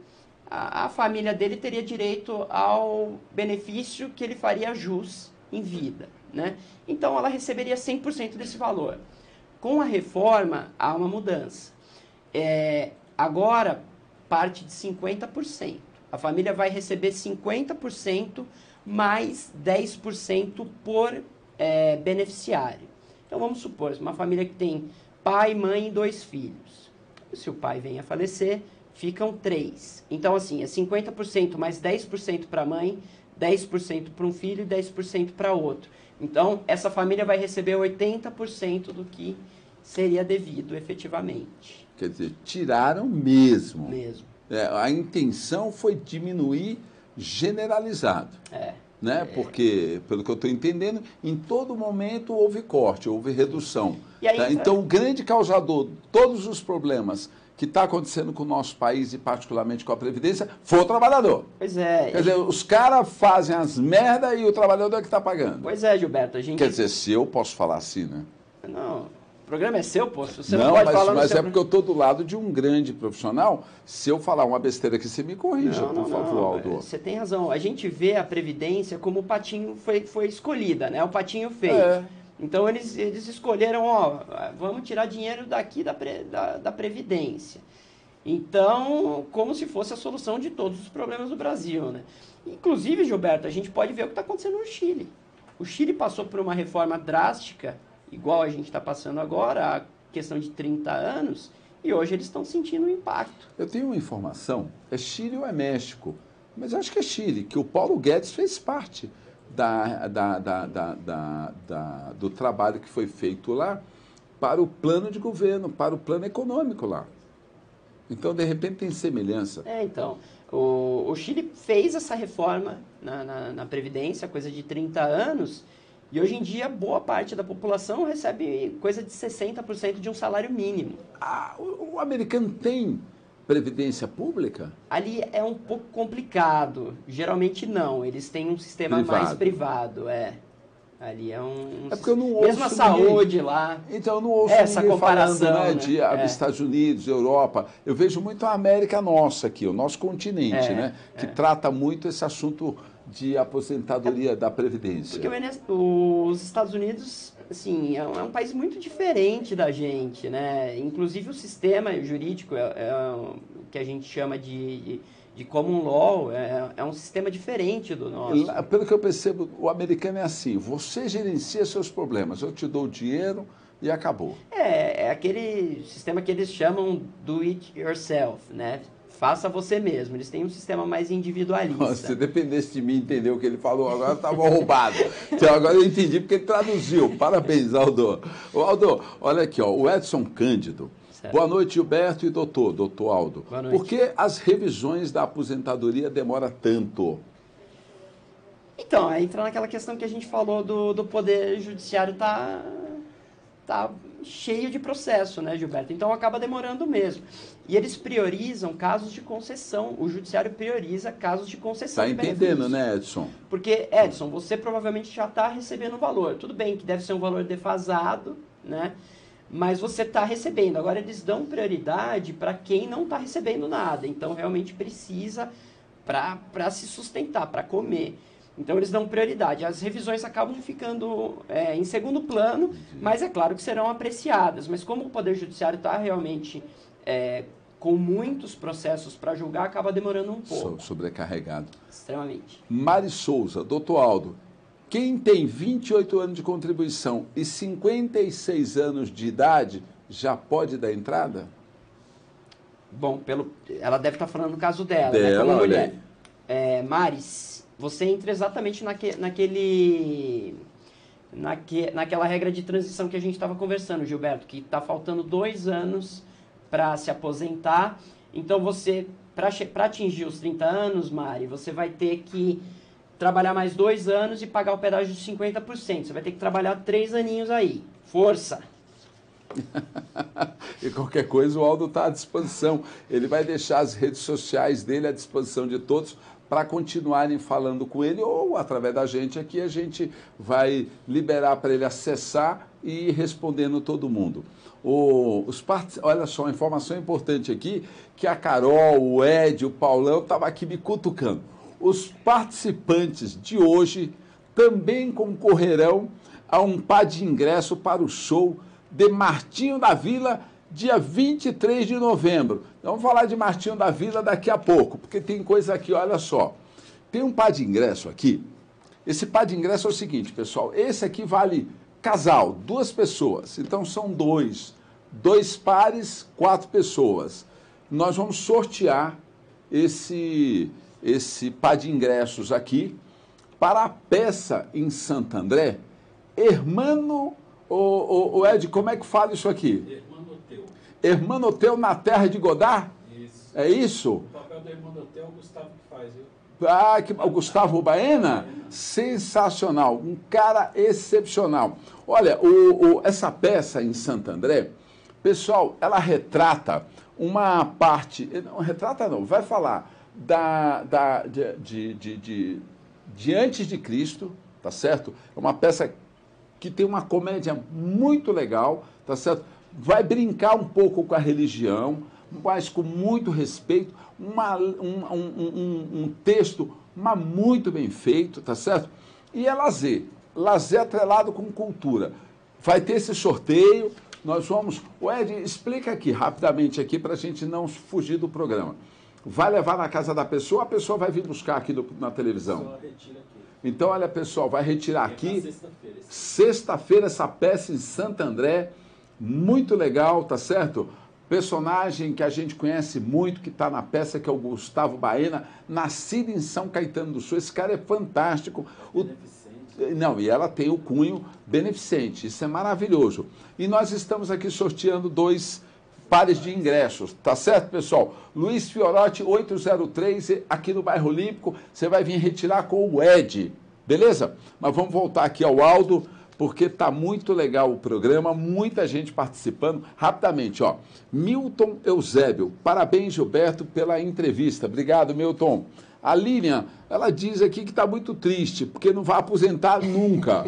a família dele teria direito ao benefício que ele faria jus em vida, né? Então, ela receberia 100% desse valor. Com a reforma, há uma mudança. Agora, parte de 50%. A família vai receber 50% mais 10% por beneficiário. Então, vamos supor, uma família que tem pai, mãe e 2 filhos. Se o pai vem a falecer, ficam 3. Então, assim, é 50% mais 10% para a mãe, 10% para um filho e 10% para outro. Então, essa família vai receber 80% do que seria devido efetivamente.
Quer dizer, tiraram mesmo.
Mesmo.
A intenção foi diminuir generalizado. Né? Porque, pelo que eu estou entendendo, em todo momento houve corte, houve redução. Tá? Então, o grande causador de todos os problemas que está acontecendo com o nosso país e particularmente com a Previdência foi o trabalhador.
Pois é.
Quer dizer, os caras fazem as merda e o trabalhador é que está pagando.
Pois é, Gilberto.
Quer dizer, se eu posso falar assim, né?
Não, o programa é seu, pô. Você não pode falar no
mas
seu...
é porque eu estou do lado de um grande profissional. Se eu falar uma besteira aqui, você me corrija, por favor, Aldo.
Você tem razão. A gente vê a Previdência como o patinho foi escolhida, né? O patinho feio. Então, eles escolheram, vamos tirar dinheiro daqui da Previdência. Então, como se fosse a solução de todos os problemas do Brasil, né? Inclusive, Gilberto, a gente pode ver o que está acontecendo no Chile. O Chile passou por uma reforma drástica, igual a gente está passando agora, a questão de 30 anos, e hoje eles estão sentindo o impacto.
Eu tenho uma informação, é Chile ou é México? Mas eu acho que é Chile, que o Paulo Guedes fez parte do trabalho que foi feito lá para o plano de governo, para o plano econômico lá. Então, de repente, tem semelhança.
Então, o Chile fez essa reforma na Previdência, coisa de 30 anos, e hoje em dia boa parte da população recebe coisa de 60% de um salário mínimo.
O americano tem previdência pública?
Ali é um pouco complicado. Geralmente não. Eles têm um sistema mais privado. Ali é um...
É porque eu não ouço
mesmo a saúde lá.
Então eu não ouço
essa
ninguém
comparação,
falando, né, de Estados Unidos, Europa. Eu vejo muito a América nossa aqui, o nosso continente, né? Que trata muito esse assunto de aposentadoria da Previdência.
Porque os Estados Unidos, assim, é um país muito diferente da gente, né? Inclusive o sistema jurídico é o que a gente chama de common law, é um sistema diferente do nosso.
Pelo que eu percebo, o americano é assim, você gerencia seus problemas, eu te dou o dinheiro e acabou.
É aquele sistema que eles chamam do it yourself, né? Faça você mesmo. Eles têm um sistema mais individualista.
Se dependesse de mim entender o que ele falou, agora estava roubado. Então, agora eu entendi porque ele traduziu. Parabéns, Aldo. Aldo, olha aqui, ó, o Edson Cândido. Certo. Boa noite, Gilberto e doutor Aldo.
Boa noite.
Por que as revisões da aposentadoria demoram tanto?
Então, entra naquela questão que a gente falou do Poder Judiciário tá cheio de processo, né, Gilberto? Então acaba demorando mesmo. E eles priorizam casos de concessão. O judiciário prioriza casos de concessão.
Está entendendo, né, Edson?
Porque, Edson, você provavelmente já está recebendo o valor. Tudo bem que deve ser um valor defasado, né? mas você está recebendo. Agora, eles dão prioridade para quem não está recebendo nada. Então, realmente precisa para se sustentar, para comer. Então, eles dão prioridade. As revisões acabam ficando em segundo plano, mas é claro que serão apreciadas. Mas como o Poder Judiciário está realmente com muitos processos para julgar, acaba demorando um pouco.
Sobrecarregado.
Extremamente.
Mari Souza, doutor Aldo, quem tem 28 anos de contribuição e 56 anos de idade já pode dar entrada?
Bom, ela deve estar falando no caso dela, né, como mulher. Maris, você entra exatamente naquela regra de transição que a gente estava conversando, Gilberto, que está faltando 2 anos para se aposentar. Então, você, para atingir os 30 anos, Mari, você vai ter que trabalhar mais 2 anos e pagar o pedágio de 50%. Você vai ter que trabalhar 3 aninhos aí. Força!
E qualquer coisa, o Aldo está à disposição. Ele vai deixar as redes sociais dele à disposição de todos para continuarem falando com ele, ou através da gente aqui, a gente vai liberar para ele acessar e ir respondendo todo mundo. Olha só, uma informação importante aqui, que a Carol, o Ed, o Paulão estavam aqui me cutucando. Os participantes de hoje também concorrerão a um par de ingresso para o show de Martinho da Vila, dia 23 de novembro. Vamos falar de Martinho da Vila daqui a pouco, porque tem coisa aqui, olha só. Tem um par de ingresso aqui. Esse par de ingresso é o seguinte, pessoal. Esse aqui vale casal, 2 pessoas. Então são 2 pares, 4 pessoas. Nós vamos sortear esse par de ingressos aqui para a peça em Santo André. Hermano, Ed, como é que fala isso aqui? Hermanoteu na terra de Godard?
Isso.
É isso?
O papel do Hermanoteu é o Gustavo que faz, viu?
O Gustavo Baena? Sensacional, um cara excepcional. Olha, essa peça em Santo André, pessoal, ela retrata uma parte, não retrata não, vai falar de antes de Cristo, tá certo? É uma peça que tem uma comédia muito legal, tá certo? Vai brincar um pouco com a religião, mas com muito respeito, um texto muito bem feito, tá certo? E é lazer atrelado com cultura. Vai ter esse sorteio, nós vamos... O Ed, explica aqui, rapidamente aqui, para a gente não fugir do programa. Vai levar na casa da pessoa, a pessoa vai vir buscar aqui na televisão. Então, olha, pessoal, vai retirar aqui, sexta-feira, essa peça em Santo André, muito legal, tá certo? Personagem que a gente conhece muito, que está na peça, que é o Gustavo Baena, nascido em São Caetano do Sul. Esse cara é fantástico. Não, e ela tem o cunho beneficente, isso é maravilhoso. E nós estamos aqui sorteando 2 pares de ingressos, tá certo, pessoal? Luiz Fiorotti, 803, aqui no bairro Olímpico, você vai vir retirar com o Ed, beleza? Mas vamos voltar aqui ao Aldo, porque está muito legal o programa, muita gente participando. Rapidamente, ó, Milton Eusébio, parabéns, Gilberto, pela entrevista. Obrigado, Milton. A Lilian, ela diz aqui que está muito triste, porque não vai aposentar nunca.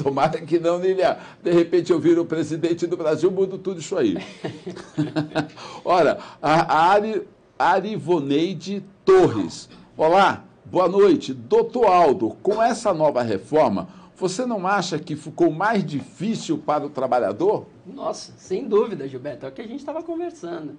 Tomara que não, Lilian. De repente eu viro o presidente do Brasil, mudo tudo isso aí. Olha, a Arivoneide Torres. Olá, boa noite. Doutor Aldo, com essa nova reforma, você não acha que ficou mais difícil para o trabalhador?
Nossa, sem dúvida, Gilberto. É o que a gente estava conversando.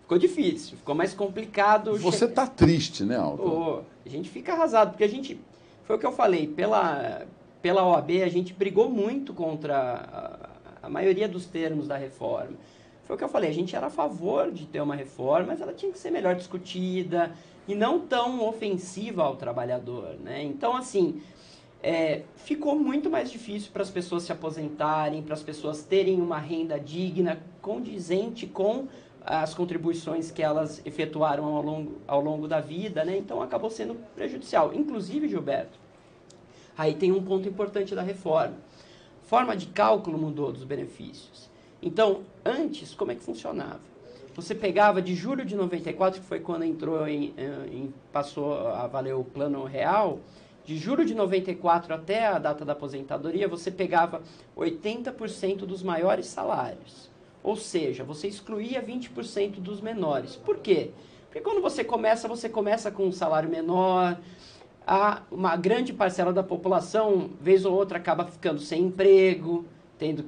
Ficou difícil, ficou mais complicado.
Você está triste, né, Aldo?
A gente fica arrasado, porque a gente... Foi o que eu falei, pela OAB, a gente brigou muito contra a maioria dos termos da reforma. Foi o que eu falei, a gente era a favor de ter uma reforma, mas ela tinha que ser melhor discutida e não tão ofensiva ao trabalhador, né? Então, assim... ficou muito mais difícil para as pessoas se aposentarem, para as pessoas terem uma renda digna, condizente com as contribuições que elas efetuaram ao longo da vida, né? Então acabou sendo prejudicial. Inclusive, Gilberto, aí tem um ponto importante da reforma. Forma de cálculo mudou dos benefícios. Então, antes, como é que funcionava? Você pegava de julho de 94, que foi quando entrou passou a valer o Plano Real, De julho de 94 até a data da aposentadoria, você pegava 80% dos maiores salários. Ou seja, você excluía 20% dos menores. Por quê? Porque quando você começa com um salário menor, uma grande parcela da população, vez ou outra, acaba ficando sem emprego, tendo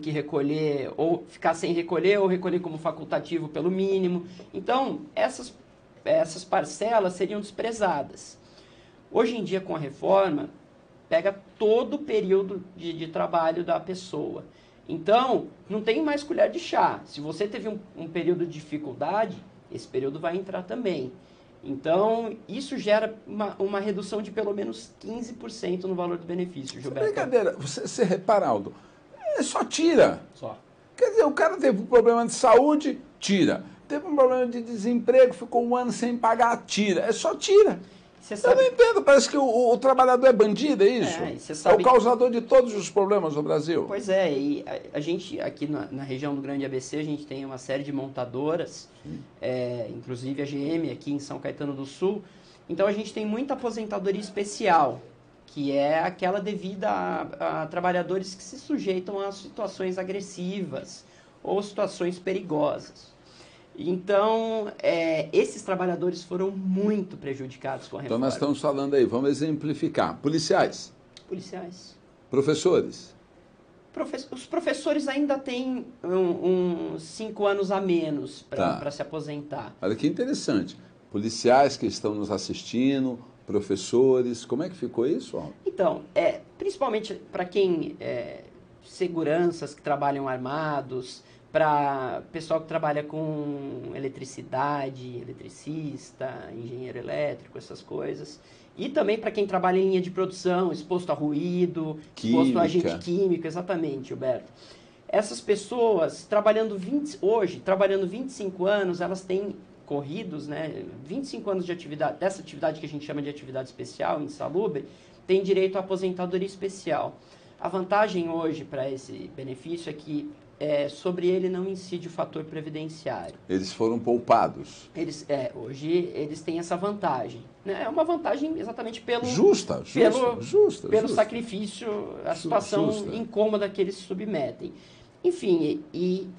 que recolher, ou ficar sem recolher, ou recolher como facultativo pelo mínimo. Então, essas parcelas seriam desprezadas. Hoje em dia, com a reforma, pega todo o período de trabalho da pessoa. Então, não tem mais colher de chá. Se você teve um período de dificuldade, esse período vai entrar também. Então, isso gera uma redução de pelo menos 15% no valor do benefício, Gilberto.
Brincadeira, você repara, Aldo, só tira.
Só.
Quer dizer, o cara teve um problema de saúde, tira. Teve um problema de desemprego, ficou um ano sem pagar, tira. É só tira. Eu não entendo, parece que o trabalhador é bandido, é isso? É o causador de todos os problemas no Brasil.
Pois é, e a gente aqui na região do Grande ABC, a gente tem uma série de montadoras, inclusive a GM aqui em São Caetano do Sul. Então a gente tem muita aposentadoria especial, que é aquela devida a trabalhadores que se sujeitam a situações agressivas ou situações perigosas. Então, esses trabalhadores foram muito prejudicados com a reforma.
Então, nós estamos falando aí, vamos exemplificar. Policiais.
Policiais.
Professores.
Os professores ainda têm uns 5 anos a menos para se aposentar.
Olha que interessante. Policiais que estão nos assistindo, professores, como é que ficou isso?
Então, principalmente para quem... seguranças que trabalham armados, para pessoal que trabalha com eletricidade, eletricista, engenheiro elétrico, essas coisas. E também para quem trabalha em linha de produção, exposto a ruído, exposto a agente químico, exatamente, Gilberto. Essas pessoas, trabalhando 25 anos, elas têm corridos, né, 25 anos de atividade, dessa atividade que a gente chama de atividade especial, insalubre, tem direito à aposentadoria especial. A vantagem hoje para esse benefício é que sobre ele não incide o fator previdenciário.
Eles foram poupados.
Hoje eles têm essa vantagem. Né? É uma vantagem exatamente pelo sacrifício, a situação incômoda que eles se submetem. Enfim, e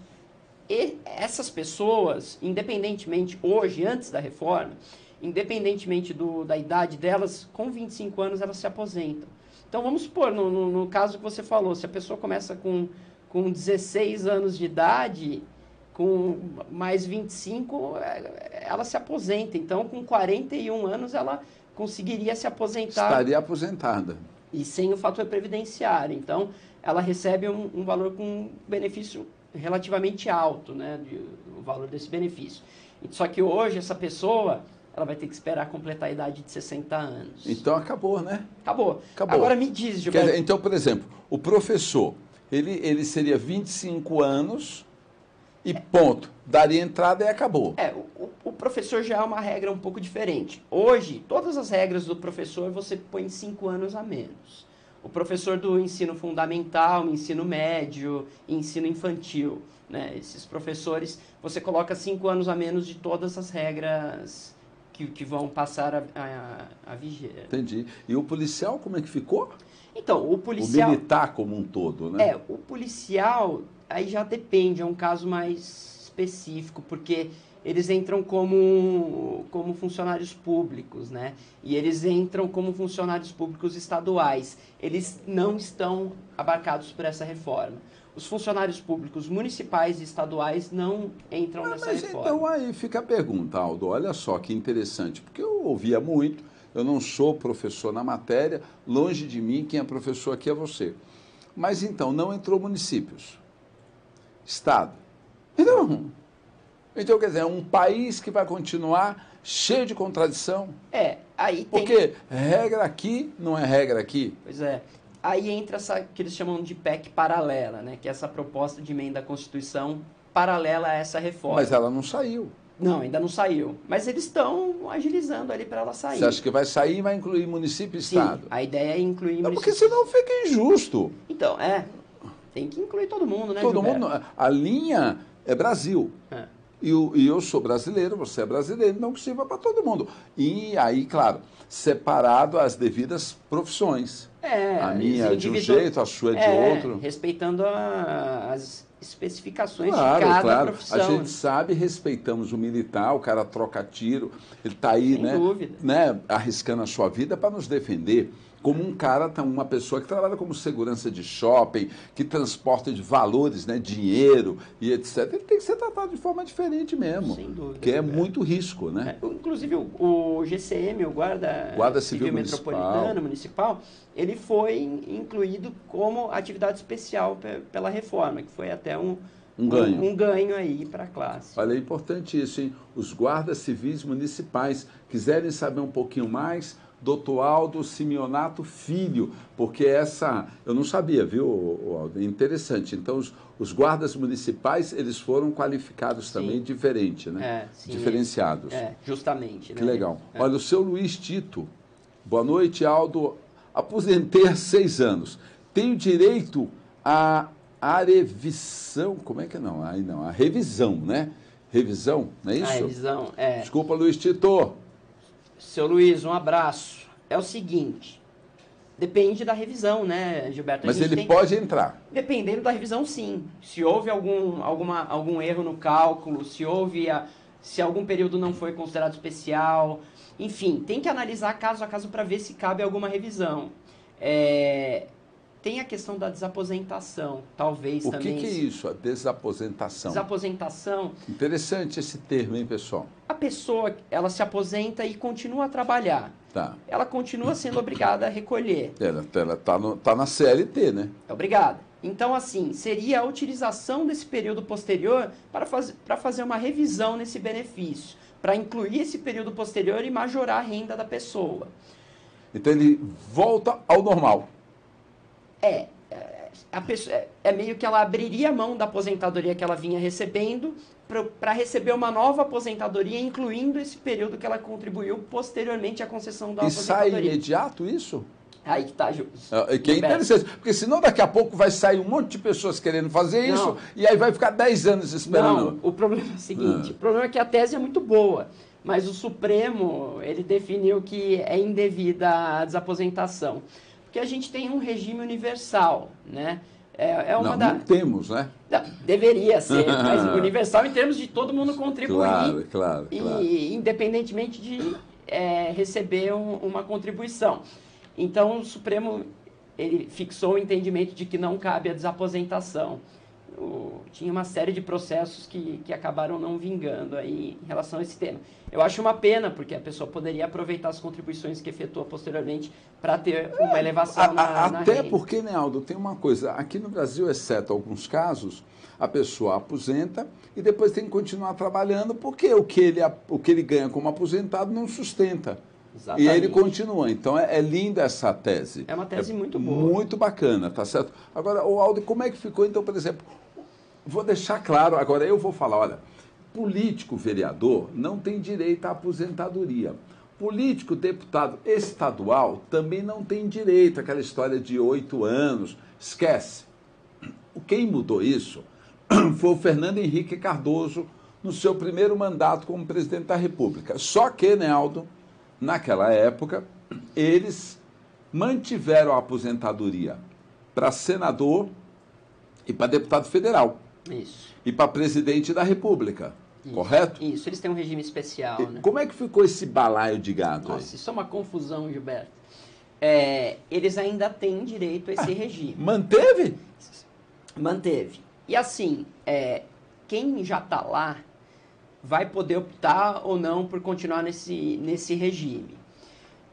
essas pessoas, independentemente, hoje, antes da reforma, independentemente da idade delas, com 25 anos elas se aposentam. Então vamos supor, no caso que você falou, se a pessoa começa com 16 anos de idade, com mais 25, ela se aposenta. Então, com 41 anos, ela conseguiria se aposentar.
Estaria aposentada.
E sem o fator previdenciário. Então, ela recebe um valor com um benefício relativamente alto, né, o valor desse benefício. Só que hoje, essa pessoa, ela vai ter que esperar completar a idade de 60 anos.
Então, acabou, né?
Acabou. Agora me diz, Gilberto.
Então, por exemplo, o professor... Ele seria 25 anos e ponto. Daria entrada e acabou.
O professor já é uma regra um pouco diferente. Hoje, todas as regras do professor você põe 5 anos a menos. O professor do ensino fundamental, ensino médio, ensino infantil, né? Esses professores, você coloca 5 anos a menos de todas as regras que vão passar a viger.
Entendi. E o policial, como é que ficou?
Então, o policial...
O militar como um todo, né?
O policial, aí já depende, é um caso mais específico, porque eles entram como funcionários públicos, né? E eles entram como funcionários públicos estaduais. Eles não estão abarcados por essa reforma. Os funcionários públicos municipais e estaduais não entram nessa reforma.
Então aí fica a pergunta, Aldo, olha só que interessante, porque eu ouvia muito... Eu não sou professor na matéria, longe de mim, quem é professor aqui é você. Mas então, não entrou municípios, Estado. Então, quer dizer, é um país que vai continuar cheio de contradição.
Aí tem...
Porque regra aqui não é regra aqui.
Pois é. Aí entra essa que eles chamam de PEC paralela, né? Que é essa proposta de emenda à Constituição paralela a essa reforma.
Mas ela não saiu.
Não, ainda não saiu. Mas eles estão agilizando ali para ela sair.
Você acha que vai sair e vai incluir município e Estado?
Sim, a ideia é incluir município.
Porque senão fica injusto.
Então, tem que incluir todo mundo, né,
Todo
Gilberto?
mundo. A linha é Brasil. e eu sou brasileiro, você é brasileiro, então que sirva para todo mundo. E aí, claro, separado as devidas profissões. A minha é de um jeito, a sua é de outro.
Respeitando as especificações
Claro,
de cada
claro.
profissão.
A gente sabe, respeitamos o militar, o cara troca tiro, ele está aí,
Sem dúvida.
arriscando a sua vida para nos defender. Como um cara, uma pessoa que trabalha como segurança de shopping, que transporta de valores, né, dinheiro e etc. Ele tem que ser tratado de forma diferente mesmo.
Sem dúvida.
Porque é muito risco, né?
Inclusive o GCM, o Guarda Civil Metropolitano Municipal, ele foi incluído como atividade especial pela reforma, que foi até um ganho. Um ganho aí para a classe.
Olha, é importante isso, hein? Os guardas civis municipais quiserem saber um pouquinho mais, Dr. Aldo Simeonato Filho, porque eu não sabia, viu, Aldo? É interessante. Então, os guardas municipais, eles foram qualificados também diferente, né?
Sim,
diferenciados.
Justamente.
Que legal. Olha, o seu Luiz Tito, boa noite, Aldo. Aposentei há 6 anos. Tenho direito à revisão, como é que não? Aí não, a revisão, né? Revisão, não é isso?
A revisão,
Desculpa, Luiz Tito.
Seu Luiz, um abraço. É o seguinte, depende da revisão, né, Gilberto?
Mas ele pode entrar.
Dependendo da revisão, sim. Se houve algum erro no cálculo, se algum período não foi considerado especial, enfim, tem que analisar caso a caso para ver se cabe alguma revisão. Tem a questão da desaposentação, talvez também.
O que é isso, a desaposentação?
Desaposentação.
Interessante esse termo, hein, pessoal?
A pessoa, ela se aposenta e continua a trabalhar.
Tá.
Ela continua sendo obrigada a recolher.
Ela tá na CLT, né?
É obrigada. Então, assim, seria a utilização desse período posterior para fazer uma revisão nesse benefício, para incluir esse período posterior e majorar a renda da pessoa.
Então, ele volta ao normal.
A pessoa, meio que ela abriria a mão da aposentadoria que ela vinha recebendo para receber uma nova aposentadoria, incluindo esse período que ela contribuiu posteriormente à concessão da aposentadoria.
E sai imediato isso?
Aí que tá,
que é interessante, porque senão daqui a pouco vai sair um monte de pessoas querendo fazer isso, e aí vai ficar 10 anos esperando.
Não, o problema é o seguinte, o problema é que a tese é muito boa, mas o Supremo, ele definiu que é indevida a desaposentação. Porque a gente tem um regime universal, né?
Não temos, né?
Deveria ser, mas universal em termos de todo mundo contribuir.
Claro.
E independentemente de receber uma contribuição. Então, o Supremo ele fixou o entendimento de que não cabe a desaposentação. Tinha uma série de processos que acabaram não vingando aí em relação a esse tema. Eu acho uma pena, porque a pessoa poderia aproveitar as contribuições que efetua posteriormente para ter uma elevação na
Até
renda.
porque, né, Aldo, tem uma coisa. Aqui no Brasil, exceto alguns casos, a pessoa aposenta e depois tem que continuar trabalhando porque o que ele ganha como aposentado não sustenta.
Exatamente.
E aí ele continua. Então, é linda essa tese.
É uma tese muito boa.
Muito bacana, tá certo? Agora, Aldo, como é que ficou, então, por exemplo, vou deixar claro, agora eu vou falar, olha, político vereador não tem direito à aposentadoria. Político deputado estadual também não tem direito àquela história de 8 anos. Esquece. Quem mudou isso foi o Fernando Henrique Cardoso no seu primeiro mandato como presidente da República. Só que, né, Aldo, naquela época, eles mantiveram a aposentadoria para senador e para deputado federal.
Isso.
E para presidente da República.
Isso,
correto?
Isso, eles têm um regime especial, né?
Como é que ficou esse balaio de gado aí?
Nossa, isso é uma confusão, Gilberto. Eles ainda têm direito a esse regime.
Manteve?
Manteve. E assim, quem já está lá vai poder optar ou não por continuar nesse regime.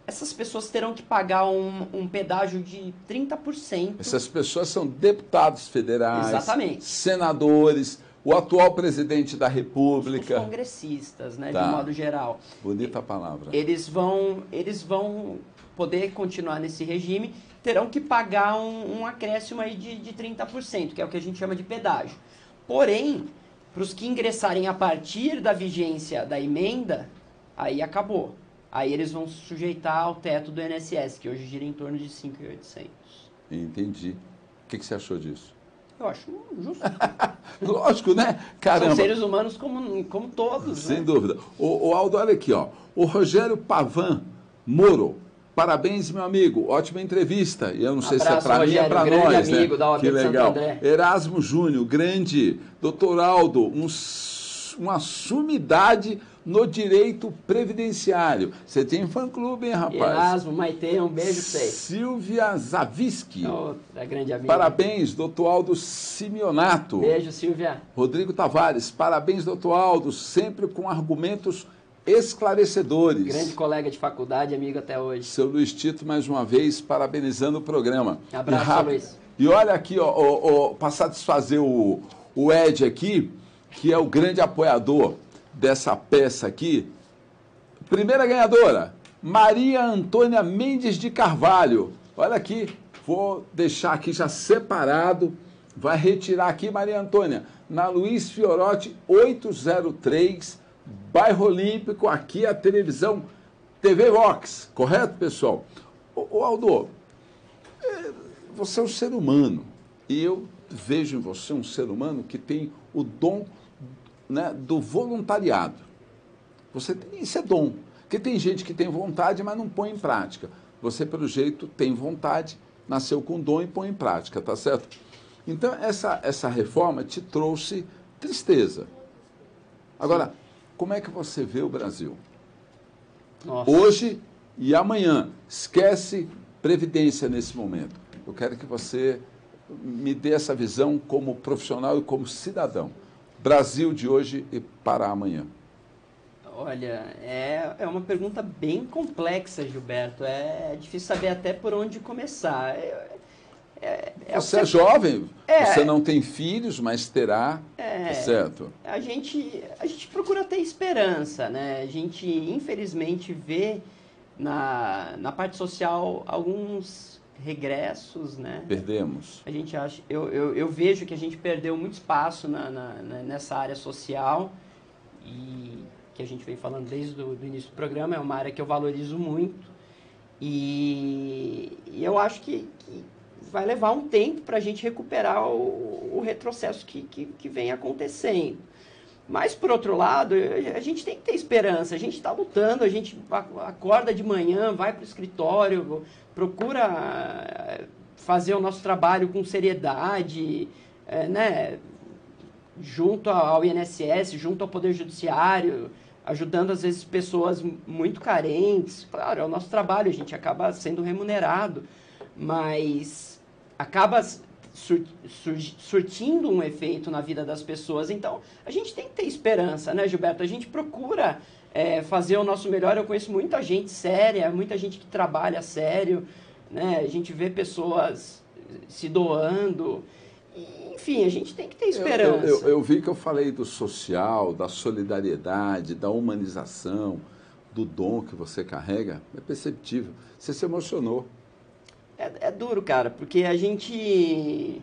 Essas pessoas terão que pagar um pedágio de 30%.
Essas pessoas são deputados federais,
exatamente,
senadores, o atual presidente da República.
Os congressistas, né, de modo geral.
Bonita a palavra.
Eles vão poder continuar nesse regime, terão que pagar um acréscimo aí de 30%, que é o que a gente chama de pedágio. Porém, para os que ingressarem a partir da vigência da emenda, aí acabou. Aí eles vão se sujeitar ao teto do INSS, que hoje gira em torno de 5.800.
Entendi. O que você achou disso?
Eu acho justo.
Lógico, né? Caramba.
São seres humanos como todos.
Sem
né?
dúvida. O Aldo, olha aqui, ó. O Rogério Pavan Moro. Parabéns, meu amigo. Ótima entrevista. E eu não sei se é para mim, é para nós, né?
Amigo da OAB
que
de
legal.
Santo André.
Erasmo Júnior, grande. Doutor Aldo, uma sumidade no direito previdenciário. Você tem fã-clube, hein, rapaz?
Erasmo, Maite, um beijo pra vocês.
Silvia Zavisky.
Outra grande amiga.
Parabéns, doutor Aldo Simeonato.
Beijo, Silvia.
Rodrigo Tavares. Parabéns, doutor Aldo. Sempre com argumentos esclarecedores.
Grande colega de faculdade, amigo até hoje.
Seu Luiz Tito, mais uma vez, parabenizando o programa.
Abraço, seu Luiz.
E olha aqui, para satisfazer o Ed aqui, que é o grande apoiador dessa peça aqui. Primeira ganhadora, Maria Antônia Mendes de Carvalho. Olha aqui, vou deixar aqui já separado. Vai retirar aqui, Maria Antônia, na Luiz Fiorotti 803, Bairro Olímpico, aqui a televisão TV Vox, correto, pessoal? Ô Aldo, você é um ser humano, e eu vejo em você um ser humano que tem o dom, né, do voluntariado. Isso é dom, porque tem gente que tem vontade, mas não põe em prática. Você, pelo jeito, tem vontade, nasceu com dom e põe em prática, tá certo? Então, essa reforma te trouxe tristeza. Agora, como é que você vê o Brasil?
Nossa.
Hoje e amanhã. Esquece previdência nesse momento. Eu quero que você me dê essa visão como profissional e como cidadão. Brasil de hoje e para amanhã.
Olha, é uma pergunta bem complexa, Gilberto. É difícil saber até por onde começar.
Você é jovem, você não tem filhos, mas terá, tá certo?
A gente procura ter esperança, né? A gente, infelizmente, vê na parte social alguns regressos, né?
Perdemos.
A gente acha, eu vejo que a gente perdeu muito espaço nessa área social e que a gente vem falando desde o início do programa, é uma área que eu valorizo muito e eu acho que vai levar um tempo para a gente recuperar o retrocesso que vem acontecendo. Mas, por outro lado, a gente tem que ter esperança. A gente está lutando, a gente acorda de manhã, vai para o escritório, procura fazer o nosso trabalho com seriedade, né? Junto ao INSS, junto ao Poder Judiciário, ajudando, às vezes, pessoas muito carentes. Claro, é o nosso trabalho, a gente acaba sendo remunerado, mas acaba surtindo um efeito na vida das pessoas. Então, a gente tem que ter esperança, né, Gilberto? A gente procura fazer o nosso melhor. Eu conheço muita gente séria, muita gente que trabalha sério, né? A gente vê pessoas se doando. Enfim, a gente tem que ter esperança.
Eu vi que eu falei do social, da solidariedade, da humanização, do dom que você carrega. É perceptível. Você se emocionou.
É duro, cara, porque a gente...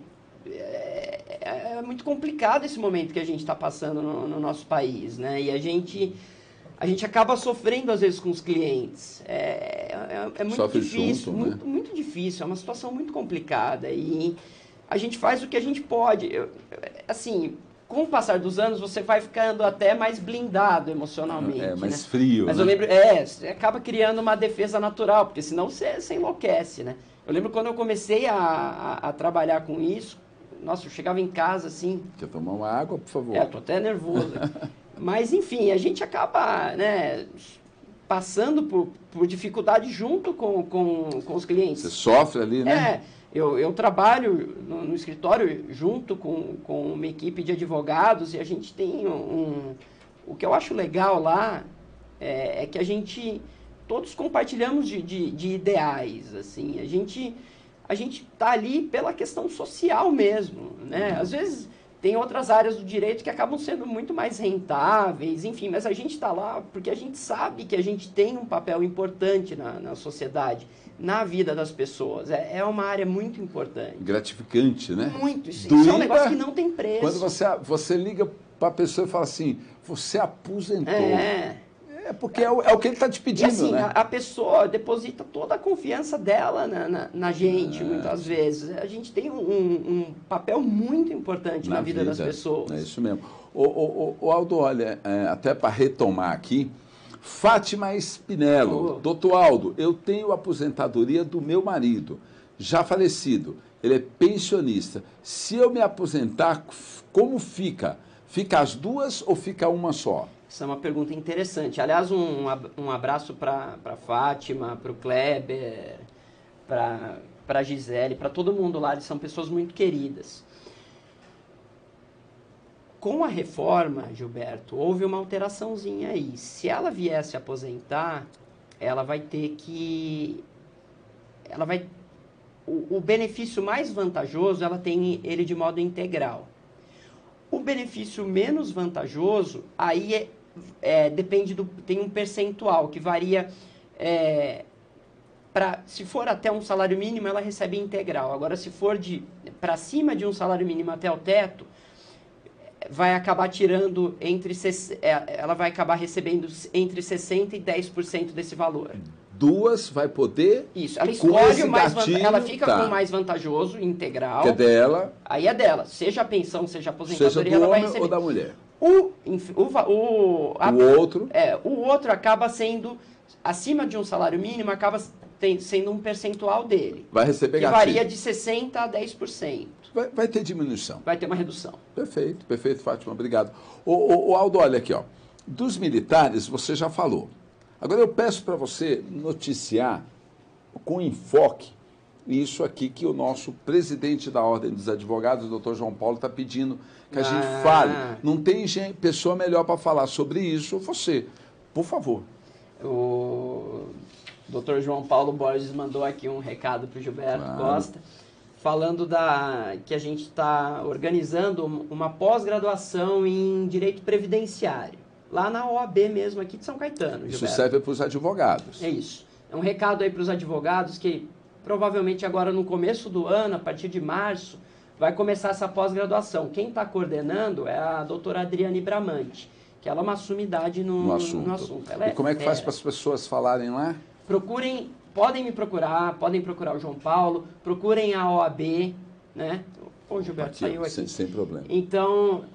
É muito complicado esse momento que a gente está passando no nosso país, né? E a gente acaba sofrendo, às vezes, com os clientes. É muito
Sofre
difícil,
junto, né?
muito difícil. É uma situação muito complicada. E a gente faz o que a gente pode. Assim, com o passar dos anos, você vai ficando até mais blindado emocionalmente.
Mais
né?
frio,
Mas
né?
eu lembro, você acaba criando uma defesa natural, porque senão você enlouquece, né? Eu lembro quando eu comecei a trabalhar com isso, nossa, eu chegava em casa assim...
Quer tomar uma água, por favor?
Tô até nervoso. Mas, enfim, a gente acaba, né, passando por dificuldade junto com os clientes.
Você sofre ali, né?
Eu trabalho no escritório junto com uma equipe de advogados e a gente tem o que eu acho legal lá é que a gente... Todos compartilhamos de ideais, assim. A gente tá ali pela questão social mesmo, né? Às vezes tem outras áreas do direito que acabam sendo muito mais rentáveis, enfim, mas a gente está lá porque a gente sabe que a gente tem um papel importante na sociedade, na vida das pessoas. É uma área muito importante.
Gratificante, né?
Muito. Isso é um negócio que não tem preço.
Quando você liga para a pessoa e fala assim, você aposentou. É porque é o que ele está te pedindo,
e assim,
né?
a pessoa deposita toda a confiança dela na gente, muitas vezes. A gente tem um papel muito importante na vida das pessoas.
É isso mesmo. O Aldo, olha, até para retomar aqui, Fátima Spinello. Doutor Aldo, eu tenho a aposentadoria do meu marido, já falecido. Ele é pensionista. Se eu me aposentar, como fica? Fica as duas ou fica uma só?
Essa é uma pergunta interessante. Aliás, um abraço para a Fátima, para o Kleber, para a Gisele, para todo mundo lá. Eles são pessoas muito queridas. Com a reforma, Gilberto, houve uma alteraçãozinha aí. Se ela viesse aposentar, ela vai ter que... O benefício mais vantajoso, ela tem ele de modo integral. O benefício menos vantajoso, aí depende tem um percentual que varia, se for até um salário mínimo, ela recebe integral. Agora, se for para cima de um salário mínimo até o teto, vai acabar tirando ela vai acabar recebendo entre 60% e 10% desse valor.
Duas vai poder...
Isso, ela escolhe o mais vantajoso, ela fica com o mais vantajoso, integral.
Que é dela.
Aí é dela, seja a pensão, seja a aposentadoria,
seja do
ela vai
homem
receber.
ou da mulher.
O outro acaba sendo, acima de um salário mínimo, acaba sendo um percentual dele.
Vai receber
que
gatilho.
Varia de 60% a 10%.
Vai ter diminuição.
Vai ter uma redução.
Perfeito, perfeito, Fátima, obrigado. O Aldo, olha aqui, ó. Dos militares, você já falou. Agora eu peço para você noticiar com enfoque isso aqui que o nosso presidente da Ordem dos Advogados, o doutor João Paulo, está pedindo que a gente fale. Não tem pessoa melhor para falar sobre isso, você. Por favor.
O doutor João Paulo Borges mandou aqui um recado para o Gilberto Costa, falando que a gente está organizando uma pós-graduação em Direito Previdenciário, lá na OAB mesmo, aqui de São Caetano.
Isso
Gilberto.
serve para os advogados.
É isso. É um recado aí para os advogados que provavelmente agora no começo do ano, a partir de março, vai começar essa pós-graduação. Quem está coordenando é a doutora Adriane Bramante, que ela é uma sumidade no assunto.
E como é que faz para as pessoas falarem lá?
Podem me procurar, podem procurar o João Paulo, procurem a OAB, né? Ô, Gilberto,
aqui,
saiu aqui.
Sem problema.
Então,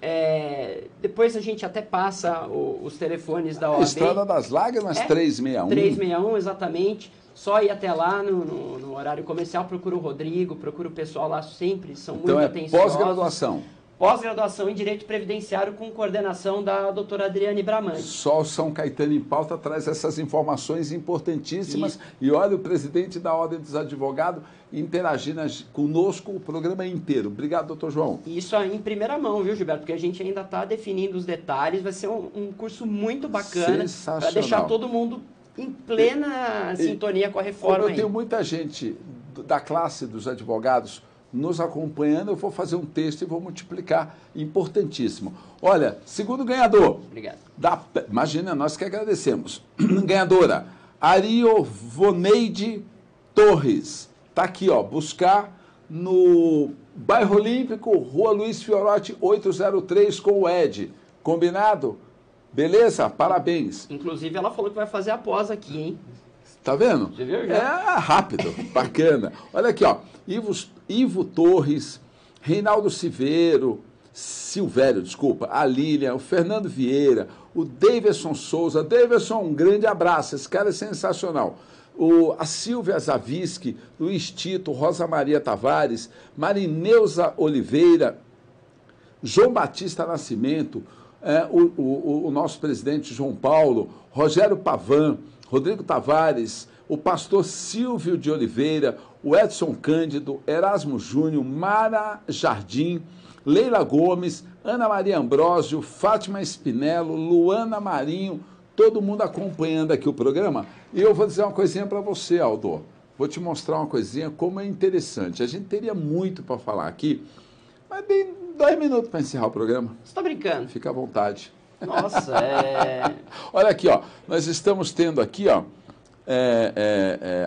depois a gente até passa os telefones da OAB.
Estrada das Lágrimas, 361.
361, exatamente. Só ir até lá no horário comercial, procura o Rodrigo, procura o pessoal lá, sempre são muito atenciosos.
Então é pós-graduação.
Pós-graduação em Direito Previdenciário com coordenação da doutora Adriane Bramante.
Só o São Caetano em Pauta traz essas informações importantíssimas. Isso. E olha, o presidente da Ordem dos Advogados interagindo conosco o programa inteiro. Obrigado, doutor João.
Isso aí em primeira mão, viu, Gilberto? Porque a gente ainda está definindo os detalhes. Vai ser um curso muito bacana para deixar todo mundo em plena sintonia com a reforma.
Eu tenho muita gente da classe dos advogados nos acompanhando, eu vou fazer um texto e vou multiplicar. Importantíssimo. Olha, segundo ganhador.
Obrigado.
Imagina, nós que agradecemos. Ganhadora, Ariovoneide Torres. Está aqui, ó, buscar no Bairro Olímpico, Rua Luiz Fiorotti, 803, com o Ed. Combinado? Beleza? Parabéns.
Inclusive, ela falou que vai fazer a pós aqui, hein?
Tá vendo?
Você viu já?
É rápido, bacana. Olha aqui, ó. Ivo Torres, Reinaldo Silvério, a Lília, o Fernando Vieira, o Davidson Souza. Davidson, um grande abraço, esse cara é sensacional. A Silvia Zavisky, Luiz Tito, Rosa Maria Tavares, Marineuza Oliveira, João Batista Nascimento, o nosso presidente João Paulo, Rogério Pavan, Rodrigo Tavares, o pastor Silvio de Oliveira, o Edson Cândido, Erasmo Júnior, Mara Jardim, Leila Gomes, Ana Maria Ambrósio, Fátima Spinello, Luana Marinho, todo mundo acompanhando aqui o programa. E eu vou dizer uma coisinha para você, Aldo. Vou te mostrar uma coisinha como é interessante. A gente teria muito para falar aqui, mas bem 2 minutos para encerrar o programa.
Você está brincando?
Fica à vontade.
Nossa,
Olha aqui, ó. Nós estamos tendo aqui, ó,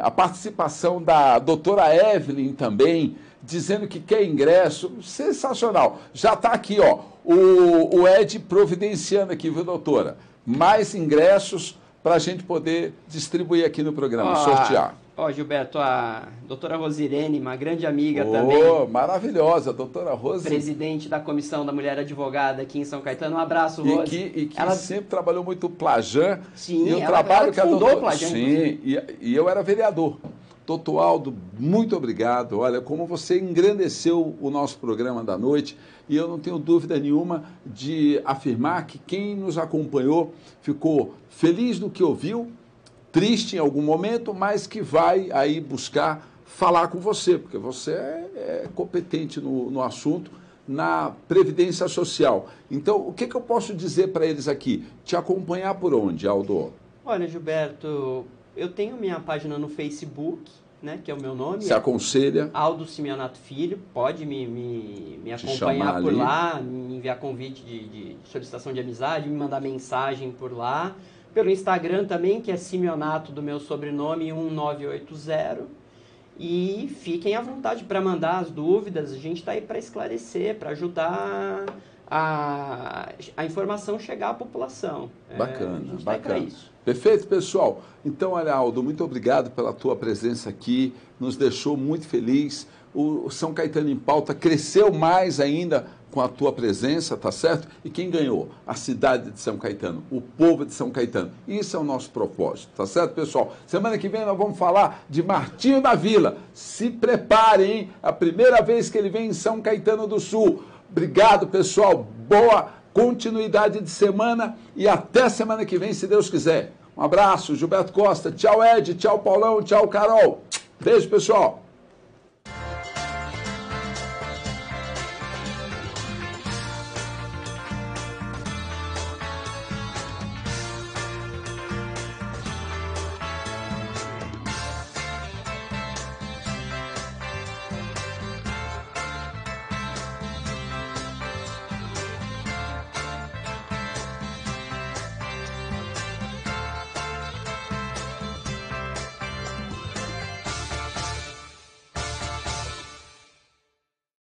a participação da doutora Evelyn também, dizendo que quer ingresso. Sensacional. Já está aqui, ó, o Ed providenciando aqui, viu, doutora? Mais ingressos para a gente poder distribuir aqui no programa, sortear.
Ó, Gilberto, a doutora Rosirene, uma grande amiga também.
Maravilhosa, doutora Rose.
Presidente da Comissão da Mulher Advogada aqui em São Caetano. Um abraço, Rose.
E que ela sempre trabalhou muito o Plajan.
Sim,
e o
ela
trabalho que a
fundou
doutora...
o Plajan.
Sim, e eu era vereador. Doutor Aldo, muito obrigado. Olha, como você engrandeceu o nosso programa da noite, e eu não tenho dúvida nenhuma de afirmar que quem nos acompanhou ficou feliz do que ouviu, triste em algum momento, mas que vai aí buscar falar com você, porque você é competente no assunto, na Previdência Social. Então, o que eu posso dizer para eles aqui? Te acompanhar por onde, Aldo?
Olha, Gilberto, eu tenho minha página no Facebook, né, que é o meu nome.
Você aconselha?
Aldo Simeonato Filho, pode me acompanhar por lá, me enviar convite de solicitação de amizade, me mandar mensagem por lá. Pelo Instagram também, que é Simeonato do meu sobrenome, 1980. E fiquem à vontade para mandar as dúvidas, a gente está aí para esclarecer, para ajudar a informação chegar à população.
Bacana,
a gente
bacana.
Tá aí para isso.
Perfeito, pessoal. Então, olha, Aldo, muito obrigado pela tua presença aqui, nos deixou muito feliz. O São Caetano em Pauta cresceu mais ainda com a tua presença, tá certo? E quem ganhou? A cidade de São Caetano, o povo de São Caetano. Isso é o nosso propósito, tá certo, pessoal? Semana que vem nós vamos falar de Martinho da Vila. Se preparem, hein? A primeira vez que ele vem em São Caetano do Sul. Obrigado, pessoal. Boa continuidade de semana e até semana que vem, se Deus quiser. Um abraço, Gilberto Costa. Tchau, Ed. Tchau, Paulão. Tchau, Carol. Beijo, pessoal.